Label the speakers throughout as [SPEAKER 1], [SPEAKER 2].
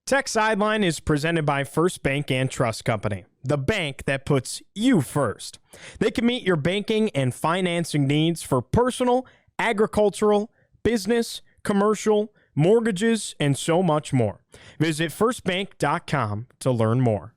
[SPEAKER 1] Tech Sideline is presented by First Bank and Trust Company, the bank that puts you first. They can meet your banking and financing needs for personal, agricultural, business, commercial, mortgages, and so much more. Visit firstbank.com to learn more.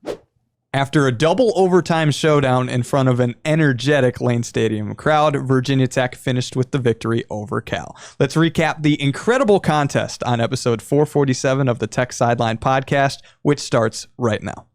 [SPEAKER 2] After a double overtime showdown in front of an energetic Lane Stadium crowd, Virginia Tech finished with the victory over Cal. Let's recap the incredible contest on episode 447 of the Tech Sideline podcast, which starts right now.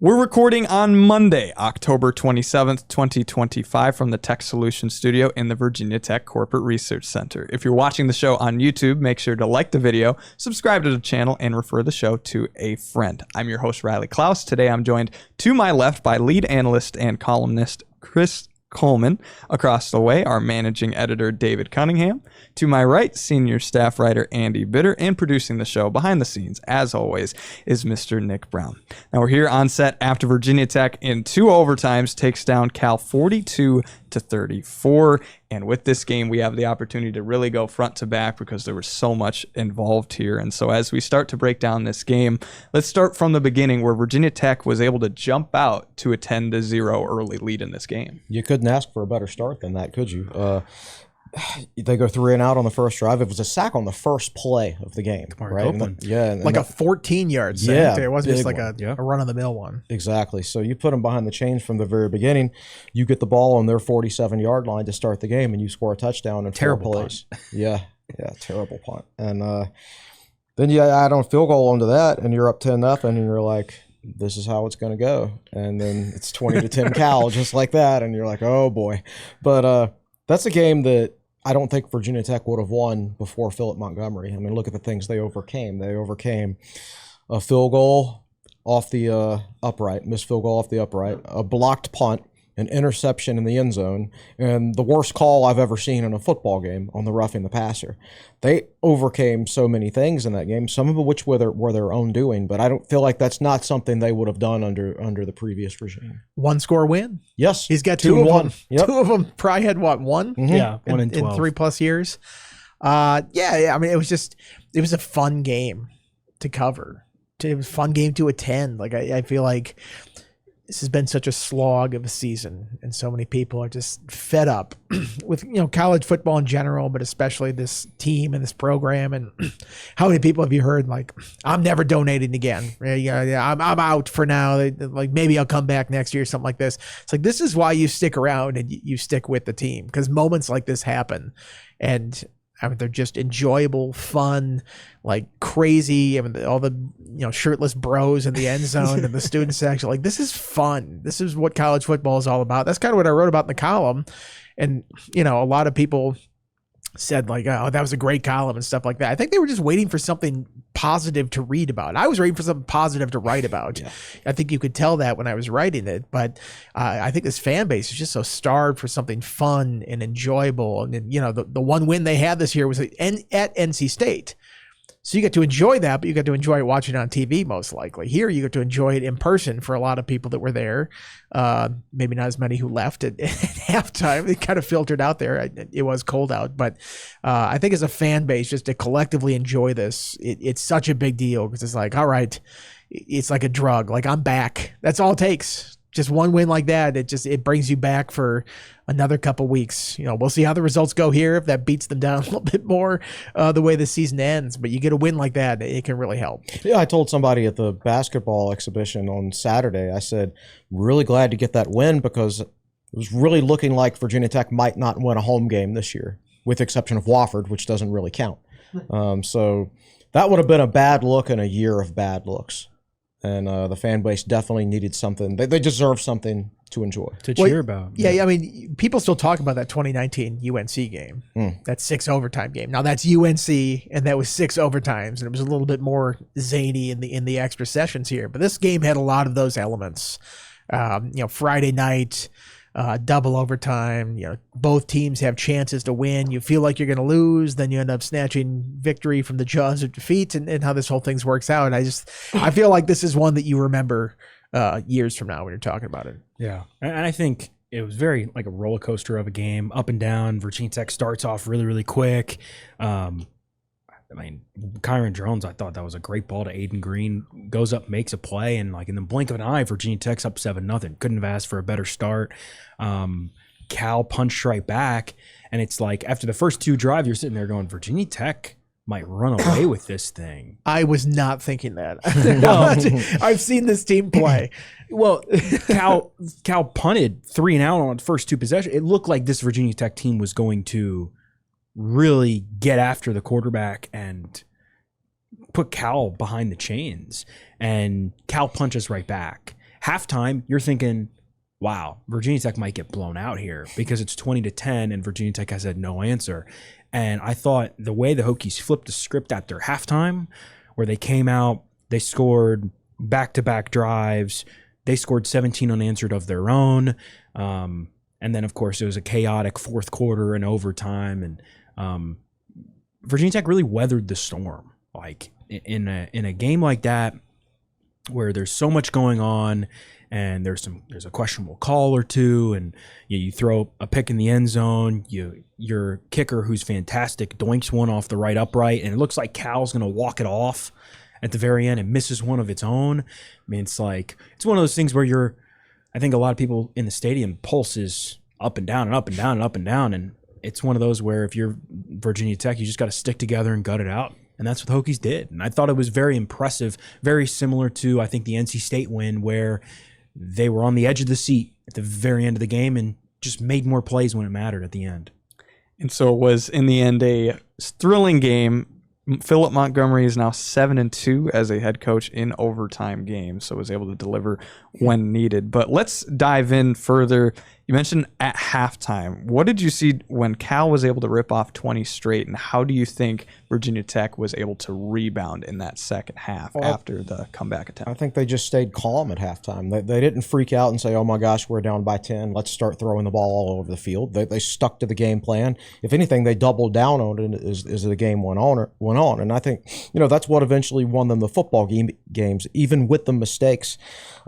[SPEAKER 2] We're recording on Monday, October 27th, 2025 from the Tech Solutions Studio in the Virginia Tech Corporate Research Center. If you're watching the show on YouTube, make sure to like the video, subscribe to the channel, and refer the show to a friend. I'm your host, Riley Klaus. Today I'm joined to my left by lead analyst and columnist Chris Coleman. Across the way, our managing editor, David Cunningham. To my right, senior staff writer, Andy Bitter, and producing the show behind the scenes, as always, is Mr. Nick Brown. Now, we're here on set after Virginia Tech in 2 overtimes takes down Cal 42-34. And with this game, we have the opportunity to really go front to back because there was so much involved here. And so as we start to break down this game, let's start from the beginning where Virginia Tech was able to jump out to a 10-0 early lead in this game.
[SPEAKER 3] You couldn't ask for a better start than that, could you? They go 3 and out on the first drive. It was a sack on the first play of the game, right?
[SPEAKER 4] And like a 14-yard sack. Yeah, it wasn't just like a run-of-the-mill one.
[SPEAKER 3] Exactly. So you put them behind the chains from the very beginning. You get the ball on their 47-yard line to start the game, and you score a touchdown in 4 plays. Yeah, terrible punt. And then you add on a field goal onto that, and you're up 10-0, and you're like, this is how it's going to go. And then it's 20-10 Cal, just like that, and you're like, oh boy. But that's a game that I don't think Virginia Tech would have won before Philip Montgomery. I mean, look at the things they overcame. They overcame a field goal off the upright, missed field goal off the upright, a blocked punt, an interception in the end zone, and the worst call I've ever seen in a football game on the roughing the passer. They overcame so many things in that game, some of which were their own doing, but I don't feel like that's not something they would have done under the previous regime.
[SPEAKER 4] 1-score win.
[SPEAKER 3] Yes.
[SPEAKER 4] He's got 2 of them.
[SPEAKER 3] Yep.
[SPEAKER 4] 2 of them probably had, what, 1?
[SPEAKER 3] Mm-hmm.
[SPEAKER 1] Yeah, 1 in 12.
[SPEAKER 4] In 3+ years. I mean, it was a fun game to cover. It was a fun game to attend. Like, I feel like this has been such a slog of a season, and so many people are just fed up with college football in general, but especially this team and this program. And how many people have you heard like, "I'm never donating again. Yeah, I'm out for now. Like maybe I'll come back next year," something like this. It's like this is why you stick around and you stick with the team, because moments like this happen, and I mean, they're just enjoyable, fun, like crazy. I mean, all the shirtless bros in the end zone and the student section. Like, this is fun. This is what college football is all about. That's kind of what I wrote about in the column. And a lot of people said like, "Oh, that was a great column" and stuff like that. I think they were just waiting for something positive to read about. I was waiting for something positive to write about. Yeah. I think you could tell that when I was writing it, but I think this fan base is just so starved for something fun and enjoyable. And the one win they had this year was at NC State. So you get to enjoy that, but you get to enjoy it watching on TV most likely. Here, you get to enjoy it in person for a lot of people that were there. Maybe not as many who left at halftime. It kind of filtered out there. It was cold out. But I think as a fan base, just to collectively enjoy this, it's such a big deal because it's like, all right, it's like a drug. Like, I'm back. That's all it takes. Just one win like that, it brings you back for another couple weeks. We'll see how the results go here, if that beats them down a little bit more the way the season ends. But you get a win like that, it can really help.
[SPEAKER 3] Yeah, I told somebody at the basketball exhibition on Saturday, I said, really glad to get that win because it was really looking like Virginia Tech might not win a home game this year, with the exception of Wofford, which doesn't really count. So that would have been a bad look in a year of bad looks. And the fan base definitely needed something. They deserve something to enjoy.
[SPEAKER 1] To cheer about.
[SPEAKER 4] Yeah, I mean, people still talk about that 2019 UNC game, that 6 overtime game. Now, that's UNC, and that was 6 overtimes, and it was a little bit more zany in the extra sessions here. But this game had a lot of those elements. Friday night, double overtime. Both teams have chances to win. You feel like you're going to lose, then you end up snatching victory from the jaws of defeat, and how this whole thing works out. I feel like this is one that you remember years from now when you're talking about it.
[SPEAKER 5] Yeah, and I think it was very like a roller coaster of a game, up and down. Virginia Tech starts off really, really quick. I mean, Kyron Jones, I thought that was a great ball to Aiden Green. Goes up, makes a play, and like in the blink of an eye, Virginia Tech's up 7-0. Couldn't have asked for a better start. Cal punched right back, and it's like after the first 2 drives, you're sitting there going, Virginia Tech might run away with this thing.
[SPEAKER 4] I was not thinking that. I've seen this team play.
[SPEAKER 5] Well, Cal punted 3 and out on the first 2 possessions. It looked like this Virginia Tech team was going to really get after the quarterback and put Cal behind the chains, and Cal punches right back. Halftime, you're thinking, wow, Virginia Tech might get blown out here because it's 20-10 and Virginia Tech has had no answer. And I thought the way the Hokies flipped the script at their halftime, where they came out, they scored back-to-back drives, they scored 17 unanswered of their own, and then of course it was a chaotic fourth quarter and overtime, and Virginia Tech really weathered the storm. Like in a game like that, where there's so much going on, and there's a questionable call or two, and you throw a pick in the end zone. Your kicker, who's fantastic, doinks one off the right upright, and it looks like Cal's gonna walk it off at the very end and misses one of its own. I mean, it's one of those things where I think a lot of people in the stadium pulse is up and down and up and down and up and down, and it's one of those where if you're Virginia Tech, you just got to stick together and gut it out. And that's what the Hokies did. And I thought it was very impressive, very similar to, I think, the NC State win, where they were on the edge of the seat at the very end of the game and just made more plays when it mattered at the end.
[SPEAKER 2] And so it was, in the end, a thrilling game. Philip Montgomery is now 7-2 as a head coach in overtime games, so was able to deliver when needed. But let's dive in further. You mentioned at halftime. What did you see when Cal was able to rip off 20 straight, and how do you think Virginia Tech was able to rebound in that second half after the comeback attempt?
[SPEAKER 3] I think they just stayed calm at halftime. They didn't freak out and say, oh my gosh, we're down by 10. Let's start throwing the ball all over the field. They stuck to the game plan. If anything, they doubled down on it as the game went on. And I think, that's what eventually won them the football games, even with the mistakes.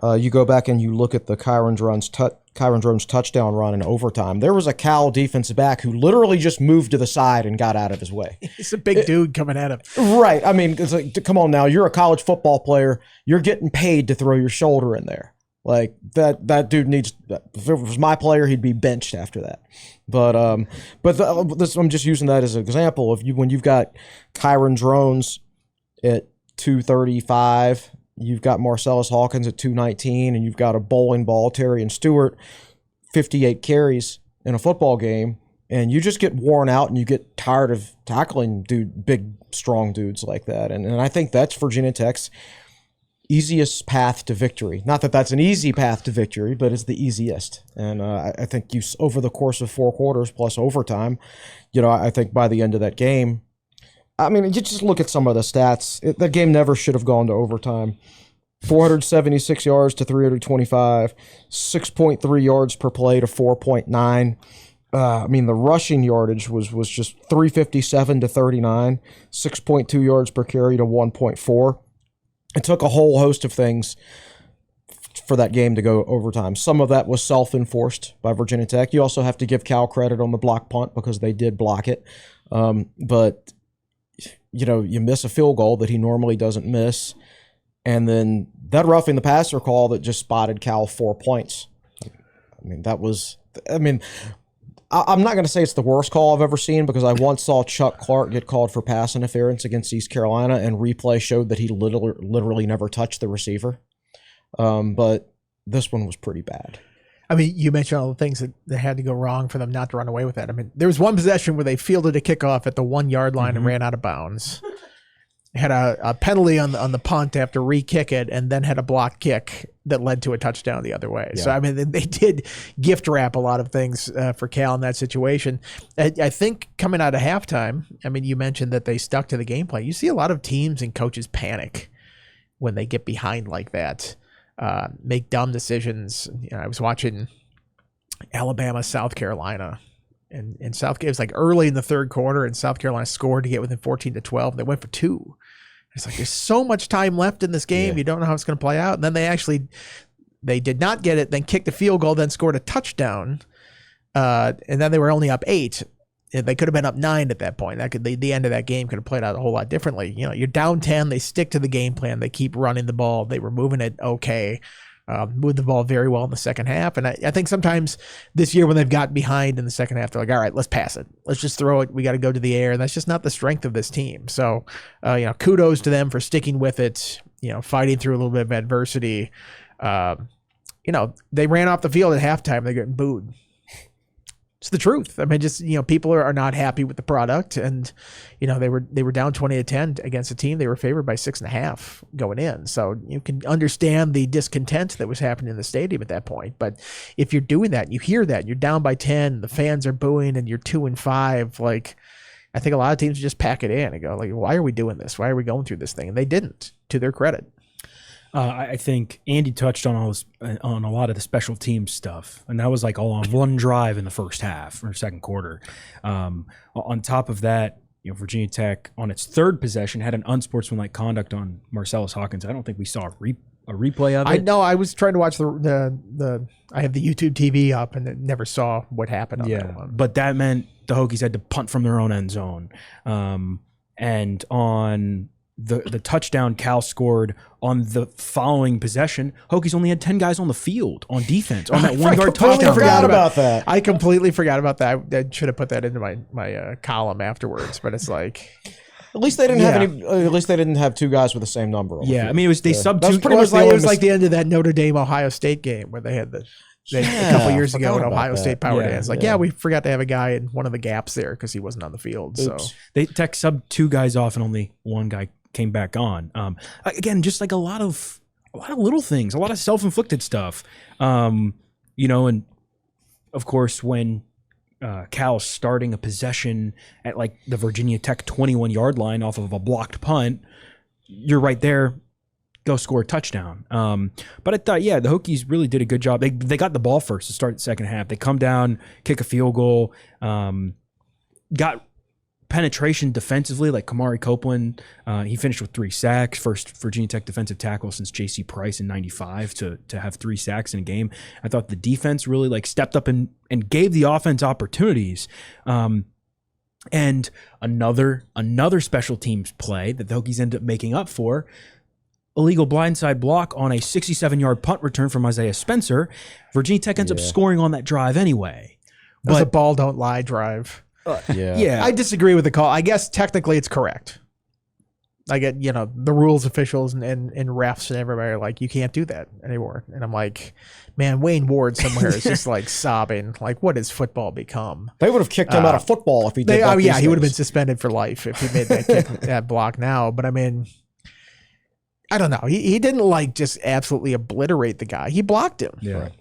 [SPEAKER 3] You go back and you look at the Kyron Drones touchdown run in overtime. There was a Cal defensive back who literally just moved to the side and got out of his way.
[SPEAKER 4] It's a big dude coming at him.
[SPEAKER 3] Right. I mean, it's like, come on now. You're a college football player. You're getting paid to throw your shoulder in there. Like that dude needs. If it was my player, he'd be benched after that. But I'm just using that as an example of when you've got Kyron Drones at 235. You've got Marcellus Hawkins at 219, and you've got a bowling ball, Terry and Stewart, 58 carries in a football game, and you just get worn out and you get tired of tackling big, strong dudes like that. And I think that's Virginia Tech's easiest path to victory. Not that that's an easy path to victory, but it's the easiest. And I think over the course of 4 quarters plus overtime, I think by the end of that game, I mean, you just look at some of the stats. That game never should have gone to overtime. 476 yards to 325, 6.3 yards per play to 4.9. I mean, the rushing yardage was just 357 to 39, 6.2 yards per carry to 1.4. It took a whole host of things for that game to go overtime. Some of that was self-enforced by Virginia Tech. You also have to give Cal credit on the block punt because they did block it. But you miss a field goal that he normally doesn't miss. And then that roughing the passer call that just spotted Cal 4 points. I'm not going to say it's the worst call I've ever seen, because I once saw Chuck Clark get called for pass interference against East Carolina, and replay showed that he literally never touched the receiver. But this one was pretty bad.
[SPEAKER 4] I mean, you mentioned all the things that had to go wrong for them not to run away with that. I mean, there was one possession where they fielded a kickoff at the 1 yard line and ran out of bounds. Had a penalty on the punt after re-kick it, and then had a block kick that led to a touchdown the other way. Yeah. So, I mean, they did gift wrap a lot of things for Cal in that situation. I think coming out of halftime, I mean, you mentioned that they stuck to the game plan. You see a lot of teams and coaches panic when they get behind like that. Make dumb decisions. I was watching Alabama, South Carolina, and South Carolina, it was like early in the third quarter, and South Carolina scored to get within 14-12. They went for 2. It's like there's so much time left in this game. Yeah. You don't know how it's going to play out. And then they actually They did not get it, then kicked a field goal, then scored a touchdown, and then they were only up 8. They could have been up 9 at that point. That could the end of that game could have played out a whole lot differently. You know, you're down 10. They stick to the game plan. They keep running the ball. They were moving it okay. Moved the ball very well in the second half. And I think sometimes this year when they've gotten behind in the second half, they're like, all right, let's pass it. Let's just throw it. We got to go to the air. And that's just not the strength of this team. So, kudos to them for sticking with it, fighting through a little bit of adversity. They ran off the field at halftime. They're getting booed. It's the truth. I mean, just, people are not happy with the product, and, they were down 20-10 against a team. They were favored by 6.5 going in. So you can understand the discontent that was happening in the stadium at that point. But if you're doing that, and you hear that, you're down by 10, the fans are booing, and you're 2-5, like, I think a lot of teams just pack it in and go, like, why are we doing this? Why are we going through this thing? And they didn't, to their credit.
[SPEAKER 5] I think Andy touched on on a lot of the special teams stuff, and that was like all on one drive in the first half or second quarter. On top of that, Virginia Tech on its third possession had an unsportsmanlike conduct on Marcellus Hawkins. I don't think we saw a replay of it.
[SPEAKER 4] I know. I was trying to watch the I have the YouTube TV up and never saw what happened on that one.
[SPEAKER 5] But that meant the Hokies had to punt from their own end zone, and on the touchdown Cal scored on the following possession, Hokies only had 10 guys on the field on defense on that 1-yard touchdown.
[SPEAKER 3] I forgot about that.
[SPEAKER 4] I completely forgot about that. I should have put that into my column afterwards, but it's like,
[SPEAKER 3] at least they didn't have any. At least they didn't have 2 guys with the same number.
[SPEAKER 5] Yeah, I mean, it was they sub 2.
[SPEAKER 4] It was like the end of that Notre Dame Ohio State game where they had a couple years ago when Ohio State powered in. It's like, we forgot to have a guy in one of the gaps there because he wasn't on the field.
[SPEAKER 3] Oops.
[SPEAKER 4] So
[SPEAKER 5] they Tech sub 2 guys off and only 1 guy came back on. Again, just like a lot of little things, a lot of self-inflicted stuff. And of course when Cal's starting a possession at like the Virginia Tech 21-yard line off of a blocked punt, you're right there, go score a touchdown. But I thought, the Hokies really did a good job. They got the ball first to start the second half. They come down, kick a field goal, got penetration defensively, like Kamari Copeland. He finished with 3 sacks, first Virginia Tech defensive tackle since J.C. Price in '95 to have 3 sacks in a game. I thought the defense really stepped up and gave the offense opportunities. And another special teams play that the Hokies ended up making up for, illegal blindside block on a 67-yard punt return from Isaiah Spencer. Virginia Tech ends up scoring on that drive anyway.
[SPEAKER 4] It was a ball don't lie drive. I disagree with the call. I guess technically it's correct. I get, the rules officials and refs and everybody are like, you can't do that anymore. And I'm like, man, Wayne Ward somewhere is just like sobbing. Like, what has football become?
[SPEAKER 3] They would have kicked him out of football if he did that.
[SPEAKER 4] He would have been suspended for life if he made that block now. But I mean, I don't know. He didn't just absolutely obliterate the guy. He blocked him.
[SPEAKER 5] Yeah. Right.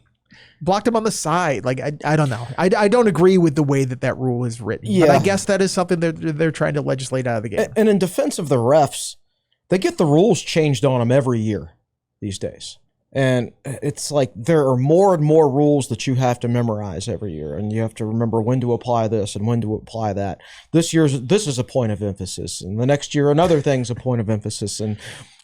[SPEAKER 4] Blocked him on the side. Like, I don't know. I don't agree with the way that rule is written. Yeah. But I guess that is something they're trying to legislate out of the game.
[SPEAKER 3] And in defense of the refs, they get the rules changed on them every year these days. And it's like there are more and more rules that you have to memorize every year. And you have to remember when to apply this and when to apply that. This is a point of emphasis. And the next year, another thing's a point of emphasis. And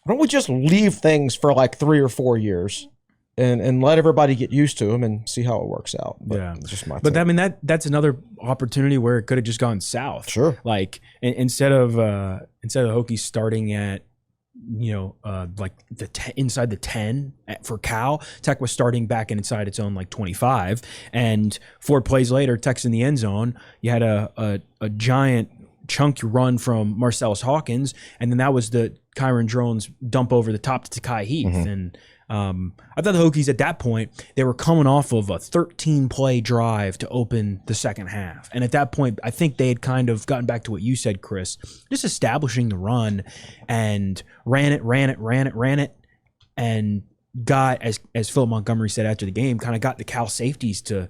[SPEAKER 3] why don't we just leave things for 3 or 4 years? And let everybody get used to them and see how it works out. But it's just my
[SPEAKER 5] But I mean that's another opportunity where it could have just gone south.
[SPEAKER 3] Sure.
[SPEAKER 5] Instead of Hokies starting at inside the 10 for Cal, Tech was starting back inside its own 25, and 4 plays later, Tech's in the end zone. You had a giant chunk run from Marcellus Hawkins, and then that was the Kyron Drones dump over the top to Takai Heath. Mm-hmm. And I thought the Hokies at that point, they were coming off of a 13-play drive to open the second half. And at that point, I think they had kind of gotten back to what you said, Chris, just establishing the run, and ran it, and got, as Philip Montgomery said after the game, kind of got the Cal safeties to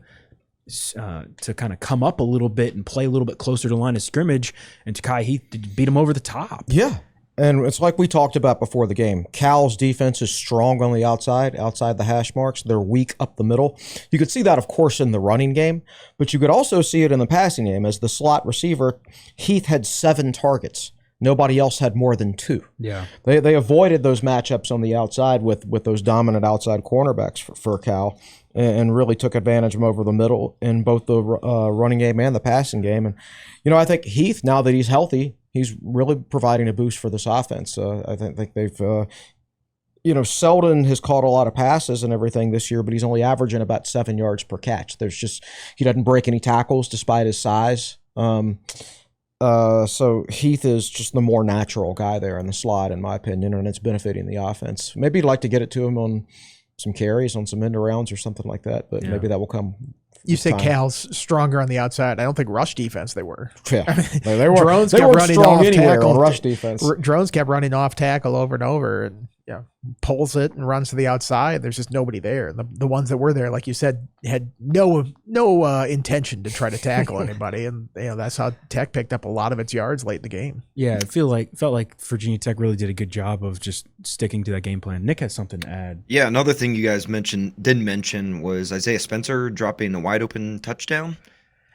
[SPEAKER 5] kind of come up a little bit and play a little bit closer to the line of scrimmage, and Takai Heath beat them over the top.
[SPEAKER 3] Yeah. And it's like we talked about before the game. Cal's defense is strong on the outside the hash marks. They're weak up the middle. You could see that, of course, in the running game, but you could also see it in the passing game. As the slot receiver, Heath had 7 targets Nobody else had more than 2.
[SPEAKER 5] Yeah.
[SPEAKER 3] They avoided those matchups on the outside with those dominant outside cornerbacks for Cal, and really took advantage of them over the middle in both the running game and the passing game. And, I think Heath, now that he's healthy, he's really providing a boost for this offense. I think they've, Selden has caught a lot of passes and everything this year, but he's only averaging about 7 yards per catch. He doesn't break any tackles despite his size. So Heath is just the more natural guy there in the slot, in my opinion, and it's benefiting the offense. Maybe you'd like to get it to him on some carries, on some end arounds or something like that, but maybe that will come.
[SPEAKER 4] You say Cal's stronger on the outside. I don't think rush defense they were.
[SPEAKER 3] Yeah, they were.
[SPEAKER 4] Drones
[SPEAKER 3] they
[SPEAKER 4] kept
[SPEAKER 3] weren't
[SPEAKER 4] running
[SPEAKER 3] strong
[SPEAKER 4] off
[SPEAKER 3] anywhere
[SPEAKER 4] tackle.
[SPEAKER 3] on rush defense.
[SPEAKER 4] Drones kept running off tackle over and over, and pulls it and runs to the outside. There's just nobody there. The ones that were there, like you said, had no intention to try to tackle anybody, and that's how Tech picked up a lot of its yards late in the game.
[SPEAKER 5] Yeah, it felt like Virginia Tech really did a good job of just sticking to that game plan. Nick has something to add.
[SPEAKER 6] Yeah, another thing you guys didn't mention was Isaiah Spencer dropping a wide open touchdown.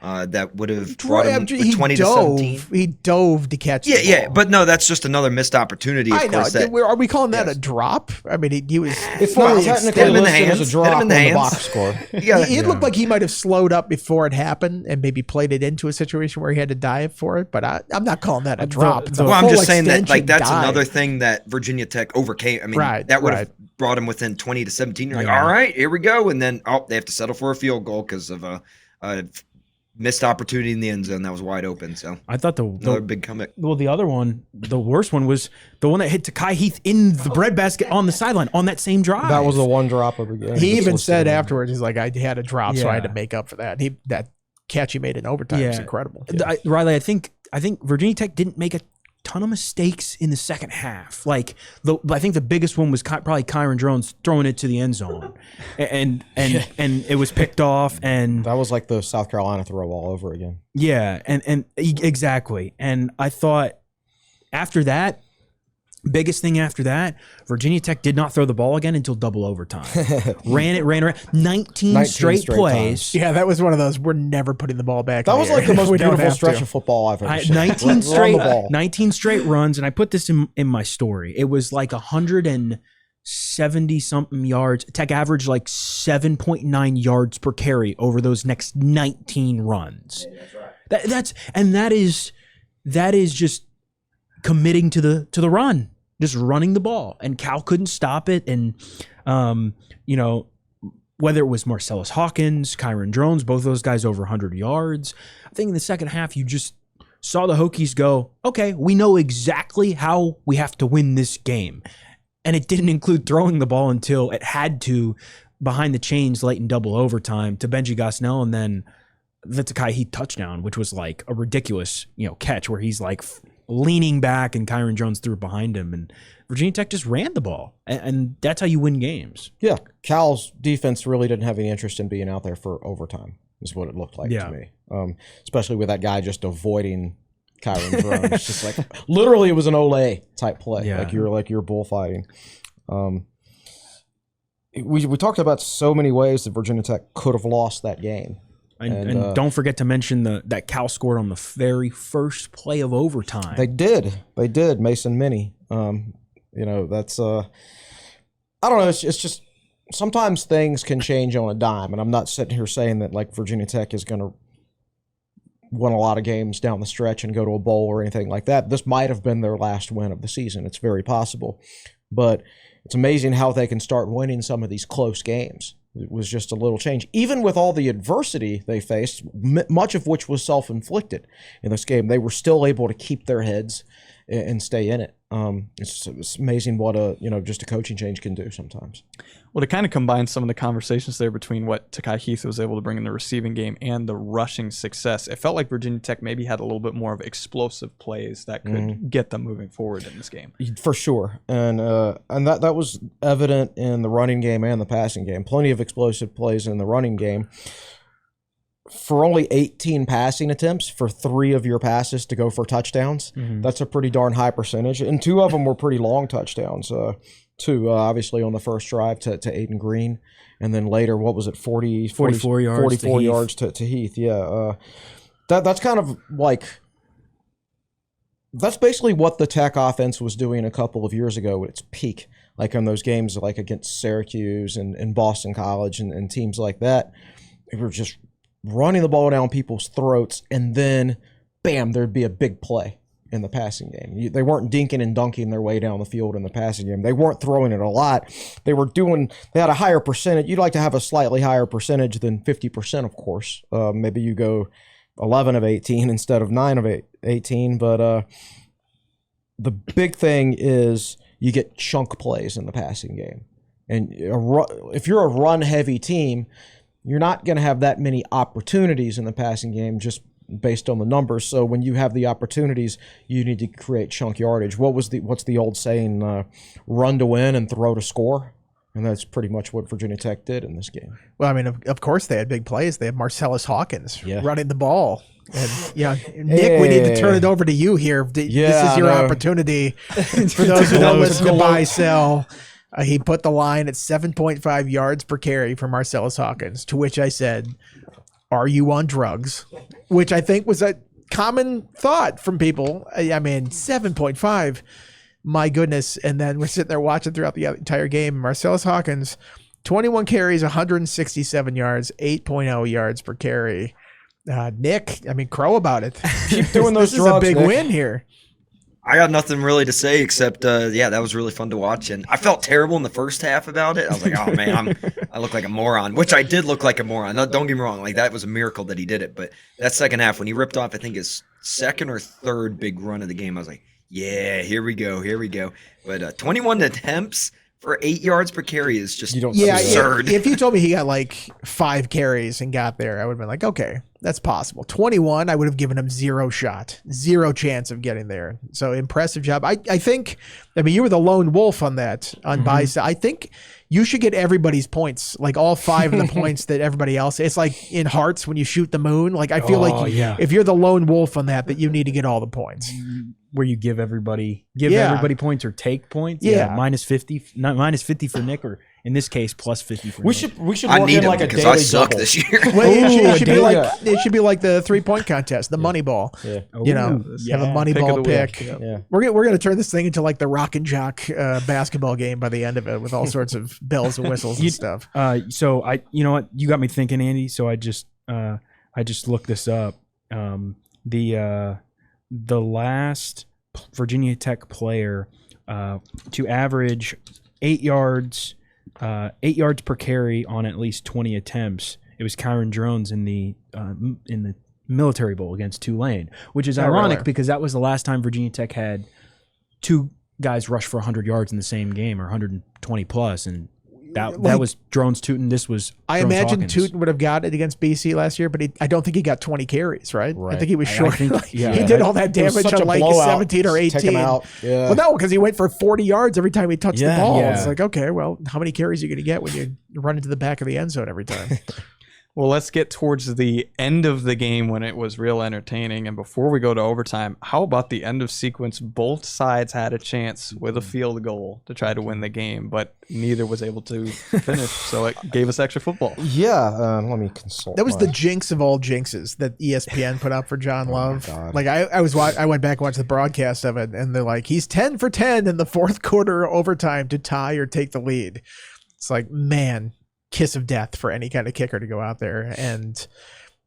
[SPEAKER 6] That would have brought him 20-17.
[SPEAKER 4] He dove to catch the ball.
[SPEAKER 6] Yeah, but no, that's just another missed opportunity.
[SPEAKER 4] I know. Are we calling that a drop? I mean, he was.
[SPEAKER 3] It's not technically listed as a drop on the box score.
[SPEAKER 4] It looked like he might have slowed up before it happened and maybe played it into a situation where he had to dive for it. But I'm not calling that a drop.
[SPEAKER 6] I'm just saying that that's another thing that Virginia Tech overcame. I mean, that would have brought him within 20-17. You're like, all right, here we go, and then they have to settle for a field goal because of a missed opportunity in the end zone that was wide open. So
[SPEAKER 5] I thought
[SPEAKER 6] another big comeback.
[SPEAKER 5] Well, the other one, the worst one, was the one that hit Takai Heath in the breadbasket on the sideline on that same drive.
[SPEAKER 3] That was the one drop of the game.
[SPEAKER 4] He even said afterwards, he's like, I had a drop, so I had to make up for that. That catch he made in overtime was incredible.
[SPEAKER 5] Riley, I think Virginia Tech didn't make a ton of mistakes in the second half. Like I think the biggest one was probably Kyron Drones throwing it to the end zone, and it was picked off. And
[SPEAKER 3] that was like the South Carolina throw all over again.
[SPEAKER 5] Yeah, and exactly. And I thought after that, biggest thing after that, Virginia Tech did not throw the ball again until double overtime. ran 19 straight plays.
[SPEAKER 4] Times. Yeah, that was one of those. We're never putting the ball back.
[SPEAKER 3] That was like the most beautiful stretch of football I've ever seen.
[SPEAKER 5] 19 straight runs, and I put this in my story. It was like 170 something yards. Tech averaged like 7.9 yards per carry over those next 19 runs. Yeah, that's right. That is just committing to the run, just running the ball, and Cal couldn't stop it. And whether it was Marcellus Hawkins, Kyron Drones, both of those guys over 100 yards. I think in the second half you just saw the Hokies go, okay, we know exactly how we have to win this game, and it didn't include throwing the ball until it had to behind the chains late in double overtime to Benji Gosnell, and then the Takai Heath touchdown, which was like a ridiculous catch where he's like leaning back and Kyron Drones threw it behind him, and Virginia Tech just ran the ball, and that's how you win games.
[SPEAKER 3] Yeah, Cal's defense really didn't have any interest in being out there for overtime, is what it looked like to me. Especially with that guy just avoiding Kyron Drones. It's just like literally it was an Olay type play, like you're bullfighting. We talked about so many ways that Virginia Tech could have lost that game.
[SPEAKER 5] And don't forget to mention that Cal scored on the very first play of overtime.
[SPEAKER 3] They did. Mason Minnie. That's I don't know. It's just sometimes things can change on a dime, and I'm not sitting here saying that like Virginia Tech is going to win a lot of games down the stretch and go to a bowl or anything like that. This might have been their last win of the season. It's very possible, but it's amazing how they can start winning some of these close games. It was just a little change. Even with all the adversity they faced, much of which was self-inflicted in this game, they were still able to keep their heads and stay in it. It's amazing what just a coaching change can do sometimes.
[SPEAKER 2] Well, to kind of combine some of the conversations there between what Takai Heath was able to bring in the receiving game and the rushing success, it felt like Virginia Tech maybe had a little bit more of explosive plays that could get them moving forward in this game.
[SPEAKER 3] For sure. And that was evident in the running game and the passing game. Plenty of explosive plays in the running game. For only 18 passing attempts for 3 of your passes to go for touchdowns, that's a pretty darn high percentage. And 2 of them were pretty long touchdowns. 2, obviously, on the first drive to Aiden Green. And then later, what was it,
[SPEAKER 5] 44 yards
[SPEAKER 3] to Heath. Yeah. That's kind of like That's basically what the Tech offense was doing a couple of years ago at its peak, like in those games like against Syracuse and Boston College and teams like that. They were just running the ball down people's throats, and then, bam, there'd be a big play in the passing game. They weren't dinking and dunking their way down the field in the passing game. They weren't throwing it a lot. They had a higher percentage. You'd like to have a slightly higher percentage than 50%, of course. Maybe you go 11 of 18 instead of 9 of 18. But the big thing is you get chunk plays in the passing game. And if you're a run-heavy team, you're not going to have that many opportunities in the passing game just based on the numbers. So when you have the opportunities, you need to create chunk yardage. What's the old saying? Run to win and throw to score. And that's pretty much what Virginia Tech did in this game.
[SPEAKER 4] Well, I mean, of course they had big plays. They had Marcellus Hawkins running the ball. And Nick, we need to turn it over to you here. This is your opportunity. For those who don't listen to buy, sell, he put the line at 7.5 yards per carry for Marcellus Hawkins, to which I said, "Are you on drugs?" Which I think was a common thought from people. I mean, 7.5, my goodness. And then we're sitting there watching throughout the entire game. Marcellus Hawkins, 21 carries, 167 yards, 8.0 yards per carry. Nick, I mean, crow about it.
[SPEAKER 3] Keep doing those
[SPEAKER 4] drugs,
[SPEAKER 3] is a
[SPEAKER 4] big
[SPEAKER 3] Nick.
[SPEAKER 4] win here.
[SPEAKER 6] I got nothing really to say except, that was really fun to watch. And I felt terrible in the first half about it. I was like, oh, man, I look like a moron, which I did look like a moron. Don't get me wrong. Like, that was a miracle that he did it. But that second half, when he ripped off, I think, his second or third big run of the game, I was like, yeah, here we go. But 21 attempts for 8 yards per carry is just absurd.
[SPEAKER 4] If you told me he got like 5 carries and got there, I would have been like, okay, that's possible. 21, I would have given him zero chance of getting there. So impressive job. I think, you were the lone wolf on that on buy side. I think you should get everybody's points, like all 5 of the points that everybody else. It's like in Hearts when you shoot the moon. Like I feel if you're the lone wolf on that you need to get all the points.
[SPEAKER 5] Where you give everybody points or take points. Minus 50, not minus 50 for Nick, or in this case, plus 50 for Nick.
[SPEAKER 3] We should work in like a daily
[SPEAKER 6] I suck
[SPEAKER 3] double
[SPEAKER 6] this year.
[SPEAKER 4] Well, it should be like the 3-point contest, the money ball. Yeah. Have a money ball pick.
[SPEAKER 3] Yeah.
[SPEAKER 4] We're gonna turn this thing into like the Rock and Jock basketball game by the end of it, with all sorts of bells and whistles and stuff.
[SPEAKER 5] So you know what, you got me thinking, Andy. So I just looked this up. The last Virginia Tech player to average 8 yards per carry on at least 20 attempts, it was Kyron Drones in the Military Bowl against Tulane, which is ironic because that was the last time Virginia Tech had 2 guys rush for 100 yards in the same game, or 120 plus, and that was Drones Tootin. This was
[SPEAKER 4] I
[SPEAKER 5] Drones
[SPEAKER 4] imagine
[SPEAKER 5] Hawkins.
[SPEAKER 4] Tootin would have got it against BC last year, but I don't think he got 20 carries, right? I think he was short. He did all that damage on like 17 or 18.
[SPEAKER 3] Take him out. Yeah.
[SPEAKER 4] Well, no, because he went for 40 yards every time he touched the ball. Yeah. It's like, okay, well, how many carries are you going to get when you run into the back of the end zone every time?
[SPEAKER 2] Well, let's get towards the end of the game when it was real entertaining. And before we go to overtime, how about the end of sequence? Both sides had a chance with a field goal to try to win the game, but neither was able to finish. So it gave us extra football.
[SPEAKER 3] Yeah, let me consult.
[SPEAKER 4] That was the jinx of all jinxes that ESPN put up for John Love. Like I went back and watched the broadcast of it, and they're like, he's 10 for 10 in the fourth quarter overtime to tie or take the lead. It's like, man, kiss of death for any kind of kicker to go out there. And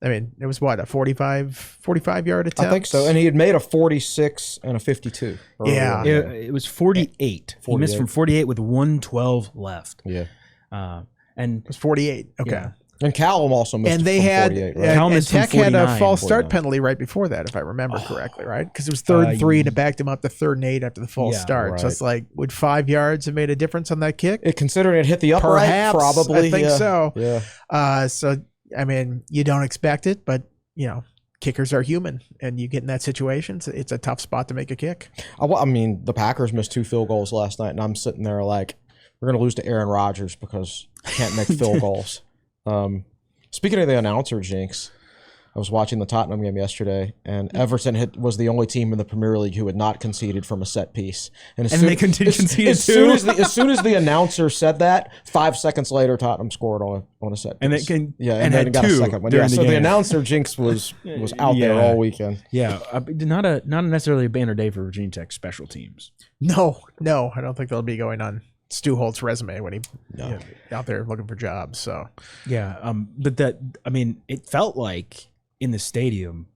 [SPEAKER 4] it was what, a 45 yard attempt?
[SPEAKER 3] I think so. And he had made a 46 and a 52.
[SPEAKER 4] Yeah.
[SPEAKER 5] It was 48. He missed from 48 with 112 left.
[SPEAKER 3] Yeah.
[SPEAKER 5] And
[SPEAKER 4] it was 48. Okay. Yeah.
[SPEAKER 3] And Callum also missed.
[SPEAKER 4] And they had
[SPEAKER 3] 48, right?
[SPEAKER 4] and Tech had a false start penalty right before that, if I remember correctly, right? Because it was 3rd and 3, and it backed him up to 3rd and 8 after the false start. Right. So it's like, would 5 yards have made a difference on that kick?
[SPEAKER 3] Considering it hit the upright,
[SPEAKER 4] perhaps,
[SPEAKER 3] probably.
[SPEAKER 4] I think so.
[SPEAKER 3] Yeah.
[SPEAKER 4] So you don't expect it, but kickers are human, and you get in that situation, it's a tough spot to make a kick.
[SPEAKER 3] The Packers missed 2 field goals last night, and I'm sitting there like, we're going to lose to Aaron Rodgers because he can't make field goals. Speaking of the announcer jinx, I was watching the Tottenham game yesterday, and Everton was the only team in the Premier League who had not conceded from a set piece. And
[SPEAKER 5] they conceded too.
[SPEAKER 3] As soon as the announcer said that, 5 seconds later, Tottenham scored on a set piece.
[SPEAKER 5] And
[SPEAKER 3] then got a second one. Yeah, so the announcer jinx was out there all weekend.
[SPEAKER 5] Yeah, not necessarily a banner day for Virginia Tech special teams.
[SPEAKER 4] No, I don't think they'll be going on Stu Holt's resume when he's out there looking for jobs. So
[SPEAKER 5] yeah, but it felt like in the stadium,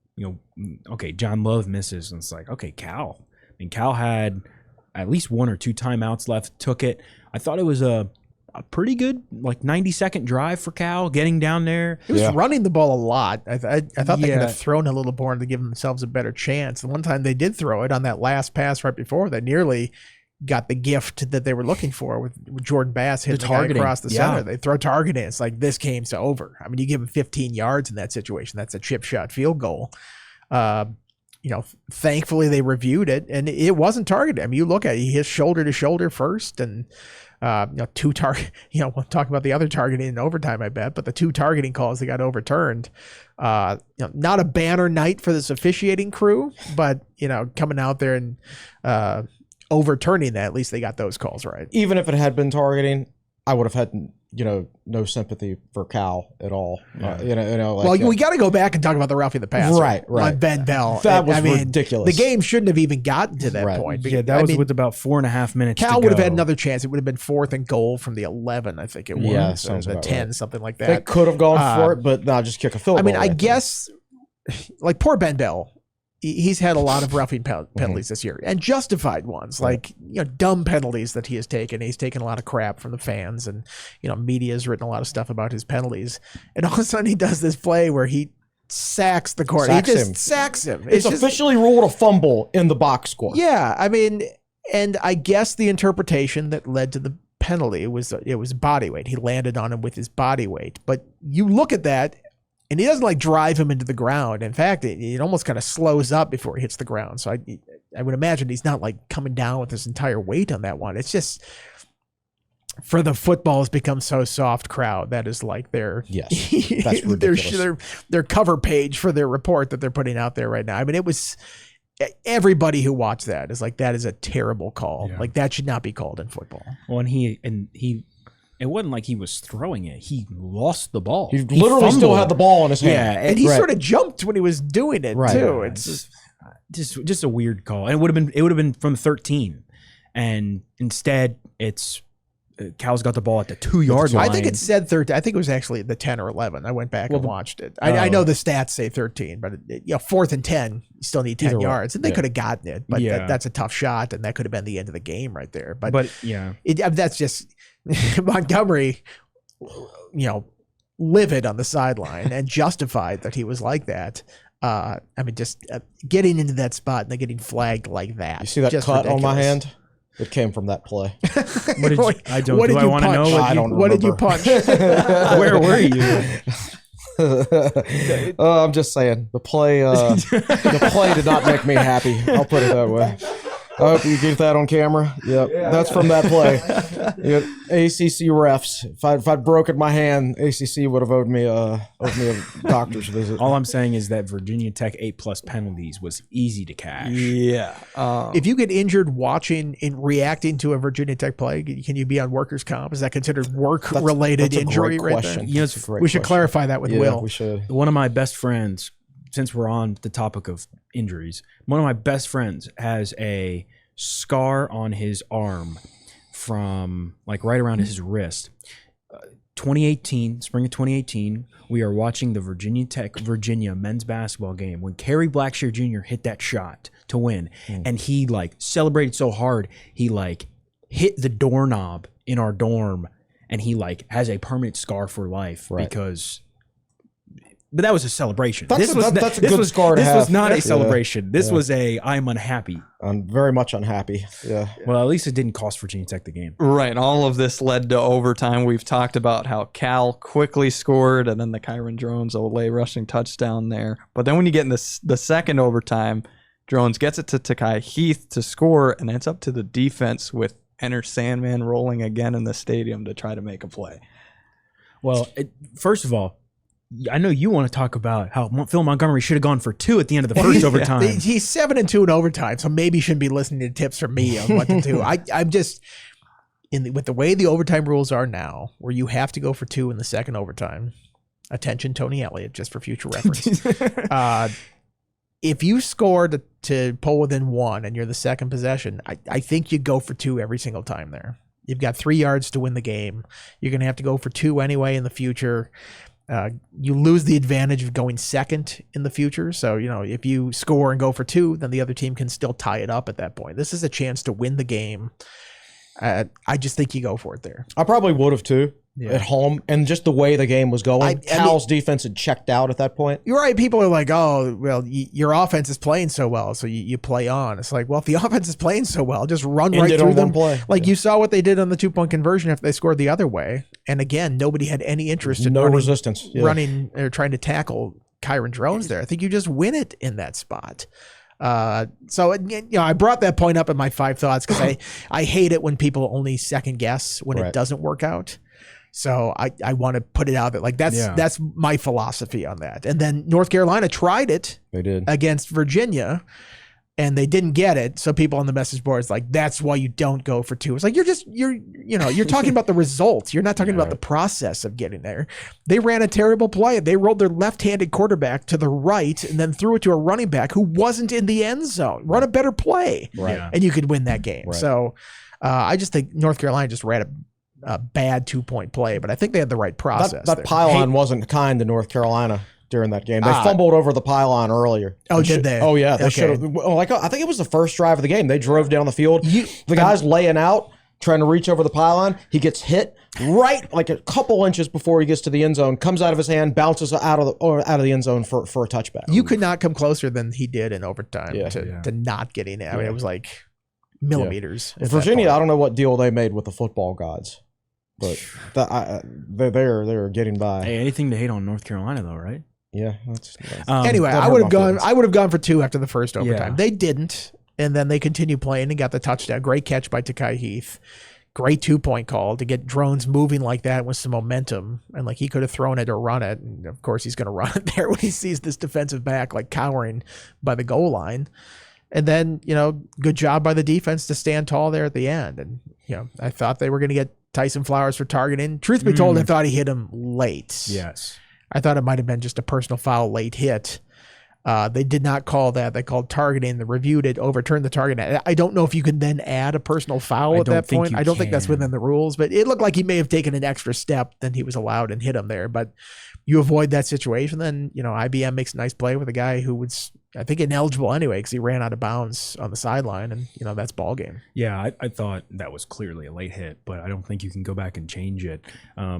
[SPEAKER 5] okay, John Love misses, and it's like, okay, Cal. I mean, Cal had at least 1 or 2 timeouts left, took it. I thought it was a pretty good 90-second drive for Cal, getting down there.
[SPEAKER 4] He was running the ball a lot. I thought they could have thrown a little more to give themselves a better chance. The one time they did throw it on that last pass right before, they nearly got the gift that they were looking for with Jordan Bass hitting the guy across the center. They throw targeting. It's like, this game's over. I mean, you give him 15 yards in that situation. That's a chip shot field goal. Thankfully they reviewed it and it wasn't targeted. I mean, you look at it, he hit shoulder to shoulder first, and we'll talk about the other targeting in overtime, I bet, but the 2 targeting calls that got overturned. Not a banner night for this officiating crew, but coming out there and overturning that, at least they got those calls right.
[SPEAKER 3] Even if it had been targeting, I would have had no sympathy for Cal at all.
[SPEAKER 4] We got to go back and talk about the roughing the passer,
[SPEAKER 3] right
[SPEAKER 4] on Ben Bell.
[SPEAKER 3] That was ridiculous.
[SPEAKER 4] The game shouldn't have even gotten to that point.
[SPEAKER 5] Yeah, that was with about 4.5 minutes.
[SPEAKER 4] Cal would have had another chance. It would have been 4th and goal from the 11, I think it was.
[SPEAKER 3] Yeah, sounds
[SPEAKER 4] the
[SPEAKER 3] about
[SPEAKER 4] 10,
[SPEAKER 3] right.
[SPEAKER 4] Something like that.
[SPEAKER 3] They could have gone for it, but no, just kick a field goal.
[SPEAKER 4] I mean, I guess, poor Ben Bell. He's had a lot of roughing penalties this year, and justified ones, dumb penalties that he has taken. He's taken a lot of crap from the fans, and media's written a lot of stuff about his penalties. And all of a sudden, he does this play where he sacks the corner. He just sacks him.
[SPEAKER 3] It's officially ruled a fumble in the box score.
[SPEAKER 4] Yeah, I mean, and I guess the interpretation that led to the penalty was it was body weight. He landed on him with his body weight, but you look at that. And he doesn't drive him into the ground. In fact, it almost kind of slows up before he hits the ground. So I would imagine he's not coming down with his entire weight on that one. It's just, for the football has become so soft crowd. That is their
[SPEAKER 3] that's ridiculous.
[SPEAKER 4] their cover page for their report that they're putting out there right now. I mean, it was everybody who watched that is that is a terrible call. Yeah. That should not be called in football.
[SPEAKER 5] Well, and he. It wasn't like he was throwing it. He lost the ball.
[SPEAKER 3] He literally still had the ball in his hand.
[SPEAKER 4] Yeah, and he sort of jumped when he was doing it too. It's
[SPEAKER 5] just a weird call. And it would have been from 13, and instead it's Cal's got the ball at the 2-yard line.
[SPEAKER 4] I think it said 13. I think it was actually the 10 or 11. I went back and watched it. I know the stats say 13, but 4th and 10, you still need 10 yards, and they could have gotten it. But that's a tough shot, and that could have been the end of the game right there. But that's just. Montgomery, livid on the sideline and justified that he was like that. I mean, just getting into that spot and then getting flagged like that.
[SPEAKER 3] You see that cut on my hand? It came from that play.
[SPEAKER 5] What did I want to know?
[SPEAKER 3] I don't remember.
[SPEAKER 4] What did you punch?
[SPEAKER 5] Where were you?
[SPEAKER 3] I'm just saying the play did not make me happy. I'll put it that way. I hope you get that on camera. Yep, that's from that play. ACC refs. If I'd broken my hand, ACC would have owed me a doctor's visit.
[SPEAKER 5] All I'm saying is that Virginia Tech 8+ penalties was easy to cash.
[SPEAKER 3] Yeah.
[SPEAKER 4] If you get injured watching and reacting to a Virginia Tech play, can you be on workers' comp? Is that considered work-related injury?
[SPEAKER 3] Great question.
[SPEAKER 4] We should clarify that with Will.
[SPEAKER 3] We should.
[SPEAKER 5] One of my best friends, since we're on the topic of injuries, one of my best friends has a scar on his arm from right around his wrist. 2018, spring of 2018, we are watching the Virginia Tech-Virginia men's basketball game when Kerry Blackshear Jr. hit that shot to win. And he celebrated so hard, he hit the doorknob in our dorm, and he has a permanent scar for life because... But that was a celebration.
[SPEAKER 3] That's a good scar to have.
[SPEAKER 5] This was not a celebration. This was I'm unhappy.
[SPEAKER 3] I'm very much unhappy. Yeah.
[SPEAKER 5] Well, at least it didn't cost Virginia Tech the game.
[SPEAKER 2] Right. All of this led to overtime. We've talked about how Cal quickly scored and then the Kyron Drones-Olay rushing touchdown there. But then when you get in the second overtime, Drones gets it to Takai Heath to score, and it's up to the defense with Enter Sandman rolling again in the stadium to try to make a play.
[SPEAKER 5] Well, first of all, I know you want to talk about how Phil Montgomery should have gone for 2 at the end of the first overtime.
[SPEAKER 4] He's 7-2 in overtime, so maybe you shouldn't be listening to tips from me on what to do. I'm just with the way the overtime rules are now, where you have to go for 2 in the second overtime. Attention, Tony Elliott, just for future reference. If you score to pull within 1 and you're the second possession, I think you go for 2 every single time there. You've got 3 yards to win the game. You're going to have to go for 2 anyway in the future. You lose the advantage of going second in the future. So, if you score and go for 2, then the other team can still tie it up at that point. This is a chance to win the game. I just think you go for it there.
[SPEAKER 3] I probably would have too. Yeah. At home, and just the way the game was going, Cal's defense had checked out at that point.
[SPEAKER 4] You're right. People are like, oh, well, your offense is playing so well, so you play on. It's like, well, if the offense is playing so well, just run right through them. You saw what they did on the 2-point conversion after they scored the other way. And again, nobody had any interest in running or trying to tackle Kyron Drones there. I think you just win it in that spot. So I brought that point up in my 5 thoughts because I hate it when people only second guess when it doesn't work out. So I want to put it out there. That's my philosophy on that. And then North Carolina tried it.
[SPEAKER 3] They did
[SPEAKER 4] against Virginia, and they didn't get it. So people on the message boards that's why you don't go for 2. It's like you're talking about the results. You're not talking about the process of getting there. They ran a terrible play. They rolled their left-handed quarterback to the right and then threw it to a running back who wasn't in the end zone. Run a better play, and you could win that game. Right. So I just think North Carolina just ran a bad 2-point play, but I think they had the right process.
[SPEAKER 3] That pylon wasn't kind to North Carolina during that game. They fumbled over the pylon earlier.
[SPEAKER 4] Oh, did they?
[SPEAKER 3] Oh, yeah. They should have. I think it was the first drive of the game. They drove down the field. The guy's laying out, trying to reach over the pylon. He gets hit right a couple inches before he gets to the end zone, comes out of his hand, bounces out of the end zone for a touchback.
[SPEAKER 4] You could not come closer than he did in overtime to not getting it. I mean, it was like millimeters.
[SPEAKER 3] Virginia, I don't know what deal they made with the football gods. But they're getting by.
[SPEAKER 5] Hey, anything to hate on North Carolina though, right?
[SPEAKER 3] Yeah.
[SPEAKER 4] Anyway, I would have gone for 2 after the first overtime. They didn't, and then they continued playing and got the touchdown. Great catch by Takai Heath. Great 2-point call to get drones moving like that with some momentum, and he could have thrown it or run it. And of course, he's going to run it there when he sees this defensive back cowering by the goal line. And then good job by the defense to stand tall there at the end. And I thought they were going to get Tyson Flowers for targeting. Truth be told, I thought he hit him late.
[SPEAKER 5] Yes.
[SPEAKER 4] I thought it might have been just a personal foul late hit. They did not call that. They called targeting. They reviewed it, overturned the target. I don't know if you can then add a personal foul at that point. I don't think that's within the rules, but it looked like he may have taken an extra step than he was allowed and hit him there. But you avoid that situation, then IBM makes a nice play with a guy who was, I think, ineligible anyway because he ran out of bounds on the sideline, and that's ball game.
[SPEAKER 5] Yeah, I thought that was clearly a late hit, but I don't think you can go back and change it. I